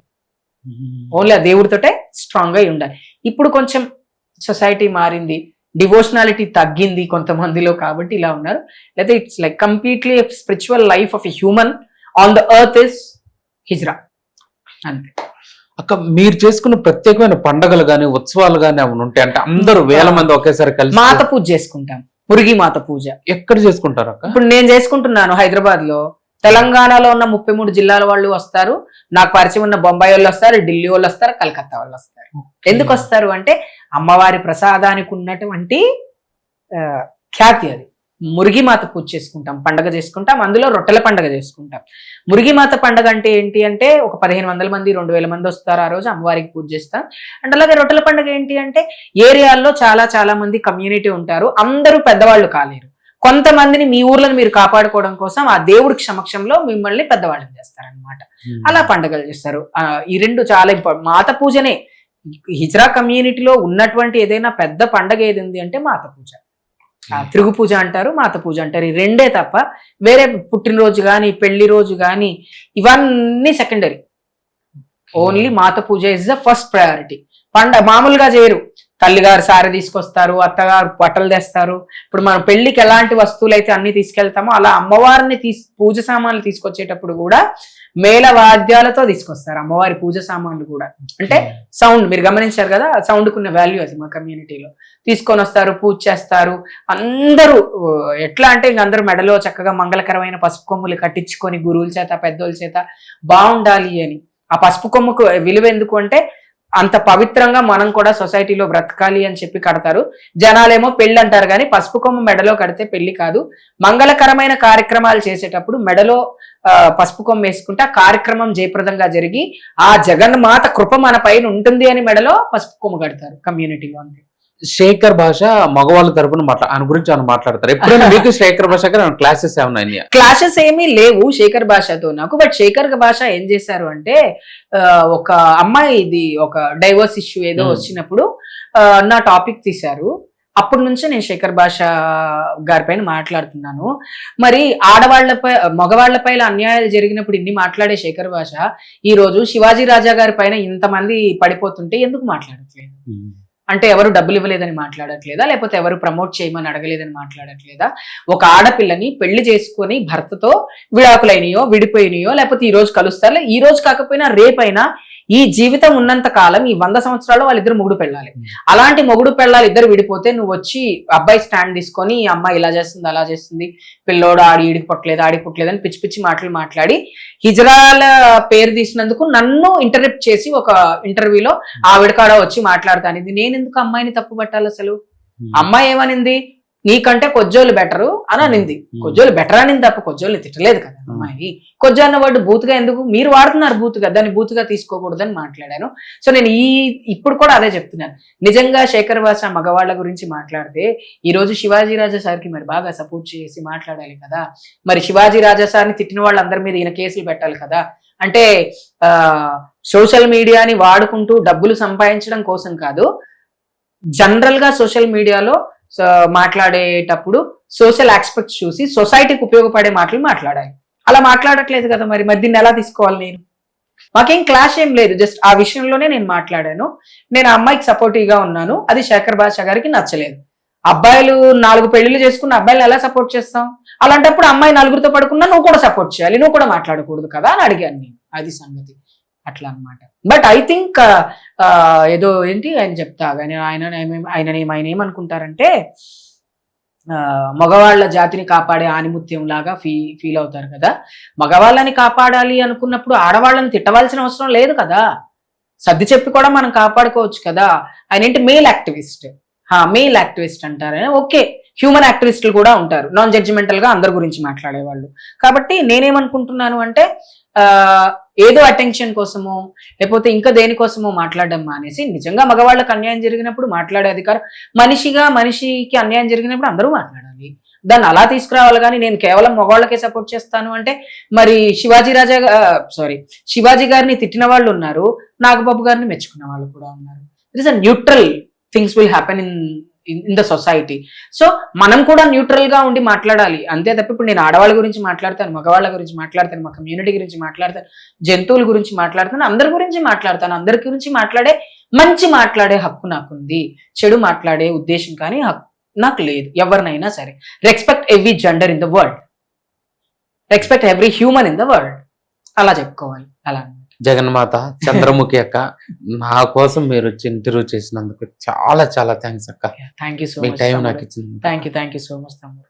ఓన్లీ ఆ దేవుడితోటే స్ట్రాంగ్ గా ఉండాలి. ఇప్పుడు కొంచెం సొసైటీ మారింది, డివోషనాలిటీ తగ్గింది కొంతమందిలో, కాబట్టి ఇలా ఉన్నారు. లేదా it's like completely spiritual life of a human on the earth is hijra అంతే.
అక్క మీరు చేసుకున్న ప్రత్యేకమైన పండుగలు గాని ఉత్సవాలు గాని ఏమైనా ఉంటాయి అంటే అందరూ వేల మంది ఒకేసారి కలిసి
మాత పూజ చేసుకుంటాం, మురిగి మాత పూజ.
ఎక్కడ చేసుకుంటారు అక్క?
ఇప్పుడు నేను చేసుకుంటున్నాను హైదరాబాద్ లో. తెలంగాణలో ఉన్న 33 జిల్లాల వాళ్ళు వస్తారు, నాకు పరిచయం ఉన్న బొంబాయి వాళ్ళు వస్తారు, ఢిల్లీ వాళ్ళు వస్తారు, కలకత్తా వాళ్ళు వస్తారు. ఎందుకు వస్తారు అంటే అమ్మవారి ప్రసాదానికి ఉన్నటువంటి ఖ్యాతి అది. మురిగి మాత పూజ చేసుకుంటాం, పండగ చేసుకుంటాం, అందులో రొట్టెల పండగ చేసుకుంటాం. మురిగి మాత పండగ అంటే ఏంటి అంటే ఒక 1500 మంది 2000 మంది వస్తారు ఆ రోజు అమ్మవారికి పూజ చేస్తాం. అండ్ అలాగే రొట్టెల పండగ ఏంటి అంటే ఏరియాల్లో చాలా మంది కమ్యూనిటీ ఉంటారు, అందరూ పెద్దవాళ్ళు కాలేరు, కొంతమందిని మీ ఊర్లను మీరు కాపాడుకోవడం కోసం ఆ దేవుడికి సమక్షంలో మిమ్మల్ని పెద్దవాళ్ళని చేస్తారనమాట. అలా పండుగలు చేస్తారు. ఈ రెండు చాలా ఇంపార్టెంట్. మాత పూజనే హిజ్రా కమ్యూనిటీలో ఉన్నటువంటి ఏదైనా పెద్ద పండగ ఏది ఉంది అంటే మాత పూజ. తిరుగు పూజ అంటారు, మాత పూజ అంటారు. ఈ రెండే తప్ప వేరే పుట్టినరోజు కానీ పెళ్లి రోజు కానీ ఇవన్నీ secondary. Only Mata puja is the first priority. మామూలుగా చేయరు. తల్లిగారు సారీ తీసుకొస్తారు, అత్తగారు బట్టలు తెస్తారు. ఇప్పుడు మనం పెళ్లికి ఎలాంటి వస్తువులు అయితే అన్ని తీసుకెళ్తామో అలా అమ్మవారిని పూజ సామాన్లు తీసుకొచ్చేటప్పుడు కూడా మేళ వాద్యాలతో తీసుకొస్తారు అమ్మవారి పూజ సామాన్లు కూడా. అంటే సౌండ్ మీరు గమనించారు కదా, సౌండ్ కున్న వాల్యూ అది మా కమ్యూనిటీలో. తీసుకొని వస్తారు, పూజ చేస్తారు. అందరూ ఎట్లా అంటే ఇంక అందరూ మెడలో చక్కగా మంగళకరమైన పసుపు కొమ్ములు కట్టించుకొని గురువుల చేత పెద్దోళ్ళ చేత బాగుండాలి అని. ఆ పసుపు కొమ్ముకు విలువ ఎందుకు అంటే అంత పవిత్రంగా మనం కూడా సొసైటీలో బ్రతకాలి అని చెప్పి కడతారు. జనాలేమో పెళ్లి అంటారు కానీ పసుపు కొమ్ము మెడలో కడితే పెళ్లి కాదు. మంగళకరమైన కార్యక్రమాలు చేసేటప్పుడు మెడలో పసుపు కొమ్ము వేసుకుంటే ఆ కార్యక్రమం జయప్రదంగా జరిగి ఆ జగన్మాత కృప మన పైన ఉంటుంది అని మెడలో పసుపు కొమ్ము కడతారు కమ్యూనిటీలో. అంతే.
శేఖర్ భాష మగవాళ్ళ తరపున ఆయన గురించి ఆయన మాట్లాడతారు. ఎప్పుడైనా మీకు శేఖర్ భాష క్లాసెస్ ఏమన్నా?
క్లాసెస్ ఏమీ లేవు శేఖర్ భాషతో నాకు. బట్ శేఖర్ భాష ఏం చేశారు అంటే ఒక అమ్మాయి ఇది ఒక డైవర్స్ ఇష్యూ ఏదో వచ్చినప్పుడు నా టాపిక్ తీశారు. అప్పటి నుంచి నేను శేఖర్ భాష గారి పైన మాట్లాడుతున్నాను. మరి ఆడవాళ్లపై మగవాళ్లపై అన్యాయాలు జరిగినప్పుడు ఇన్ని మాట్లాడే శేఖర్ భాష ఈ రోజు శివాజీ రాజా గారి పైన ఇంతమంది పడిపోతుంటే ఎందుకు మాట్లాడట్లేదు? అంటే ఎవరు డబ్బులు ఇవ్వలేదని మాట్లాడట్లేదా, లేకపోతే ఎవరు ప్రమోట్ చేయమని అడగలేదని మాట్లాడట్లేదా? ఒక ఆడపిల్లని పెళ్లి చేసుకొని భర్తతో విడాకులైనయో విడిపోయినాయో లేకపోతే ఈ రోజు కలుస్తారు, ఈ రోజు కాకపోయినా రేపైనా ఈ జీవితం ఉన్నంత కాలం ఈ 100 సంవత్సరాలు వాళ్ళిద్దరు మొగుడు పెళ్ళాలి. అలాంటి మొగుడు పెళ్ళాలి ఇద్దరు విడిపోతే నువ్వు వచ్చి అబ్బాయి స్టాండ్ తీసుకొని ఈ అమ్మాయి ఇలా చేస్తుంది అలా చేస్తుంది, పిల్లోడు ఈడికి పుట్టలేదు ఆడికి పుట్టలేదు అని పిచ్చి పిచ్చి మాటలు మాట్లాడి హిజ్రాల పేరు తీసినందుకు నన్ను ఇంటరప్ట్ చేసి ఒక ఇంటర్వ్యూలో ఆవిడ కాడ వచ్చి మాట్లాడతాను. ఇది నేను ఎందుకు అమ్మాయిని తప్పు పట్టాలి? అసలు అమ్మాయి ఏమనింది, నీకంటే కొజ్జోళ్ళు బెటరు అని అనింది. కొజ్జోళ్ళు బెటర్ అనింది తప్ప కొజ్జోళ్ళని తిట్టలేదు కదా అమ్మాయి. కొజ్జో అన్న వర్డ్ బూతుగా ఎందుకు మీరు వాడుతున్నారు? బూతుగా దాన్ని బూతుగా తీసుకోకూడదని మాట్లాడాను. సో నేను ఇప్పుడు కూడా అదే చెప్తున్నాను. నిజంగా శేఖర్ భాష మగవాళ్ళ గురించి మాట్లాడితే ఈ రోజు శివాజీ రాజా సార్కి మరి బాగా సపోర్ట్ చేసి మాట్లాడాలి కదా. మరి శివాజీ రాజా సార్ని తిట్టిన వాళ్ళందరి మీద ఈయన కేసులు పెట్టాలి కదా. అంటే సోషల్ మీడియాని వాడుకుంటూ డబ్బులు సంపాదించడం కోసం కాదు, జనరల్ గా సోషల్ మీడియాలో మాట్లాడేటప్పుడు సోషల్ ఆస్పెక్ట్స్ చూసి సొసైటీకి ఉపయోగపడే మాటలు మాట్లాడాలి. అలా మాట్లాడట్లేదు కదా, మరి దీన్ని ఎలా తీసుకోవాలి? నేను మాకేం క్లాష్ ఏం లేదు, జస్ట్ ఆ విషయంలోనే నేను మాట్లాడాను. నేను ఆ అమ్మాయికి సపోర్టివ్ గా ఉన్నాను. అది శేఖర్ భాష గారికి నచ్చలేదు. అబ్బాయిలు 4 పెళ్లిళ్ళు చేసుకున్న అబ్బాయిలు ఎలా సపోర్ట్ చేస్తాం? అలాంటప్పుడు అమ్మాయి 4గురితో పడుకున్నా నువ్వు కూడా సపోర్ట్ చేయాలి, నువ్వు కూడా మాట్లాడకూడదు కదా అని అడిగాను నేను. అది సంగతి అట్లా అనమాట. బట్ ఐ థింక్ ఏదో ఏంటి ఆయన చెప్తా కానీ ఆయన ఏమనుకుంటారంటే మగవాళ్ళ జాతిని కాపాడే ఆనిముత్యం లాగా ఫీల్ అవుతారు కదా. మగవాళ్ళని కాపాడాలి అనుకున్నప్పుడు ఆడవాళ్ళని తిట్టవలసిన అవసరం లేదు కదా, సర్ది చెప్పి కూడా మనం కాపాడుకోవచ్చు కదా. ఆయన ఏంటి మేల్ యాక్టివిస్ట్ అంటారు. ఓకే, హ్యూమన్ యాక్టివిస్టులు కూడా ఉంటారు, నాన్ జడ్జిమెంటల్ గా అందరి గురించి మాట్లాడేవాళ్ళు. కాబట్టి నేనేమనుకుంటున్నాను అంటే ఏదో అటెన్షన్ కోసమో లేకపోతే ఇంకా దేనికోసమో మాట్లాడడం మానేసి నిజంగా మగవాళ్ళకి అన్యాయం జరిగినప్పుడు మాట్లాడే అధికారం, మనిషికి అన్యాయం జరిగినప్పుడు అందరూ మాట్లాడాలి. దాన్ని అలా తీసుకురావాలి. కానీ నేను కేవలం మగవాళ్ళకే సపోర్ట్ చేస్తాను అంటే మరి శివాజీ గారిని తిట్టిన వాళ్ళు ఉన్నారు, నాగబాబు గారిని మెచ్చుకున్న వాళ్ళు కూడా ఉన్నారు. It is a neutral things will happen in the society. So మనం కూడా న్యూట్రల్ గా ఉండి మాట్లాడాలి అంతే తప్ప ఇప్పుడు నేను ఆడవాళ్ళ గురించి మాట్లాడతాను, మగవాళ్ళ గురించి మాట్లాడతాను, మా కమ్యూనిటీ గురించి మాట్లాడతాను, జంతువుల గురించి మాట్లాడతాను, అందరి గురించి మాట్లాడతాను. అందరి గురించి మాట్లాడే మంచి మాట్లాడే హక్కు నాకుంది, చెడు మాట్లాడే ఉద్దేశం కానీ నాకు లేదు. ఎవరినైనా సరే respect every gender in the world, respect every human in the world, అలా చెప్పుకోవాలి. అలా
జగన్మాత చంద్రముఖి అక్క, నా కోసం మీరు వచ్చి ఇంటర్వ్యూ చేసినందుకు చాలా చాలా థ్యాంక్స్ అక్క.
Thank you so
me
much.
Time నాకు ఇచ్చింది.
థ్యాంక్ యూ సో మచ్ తమ్ముడు.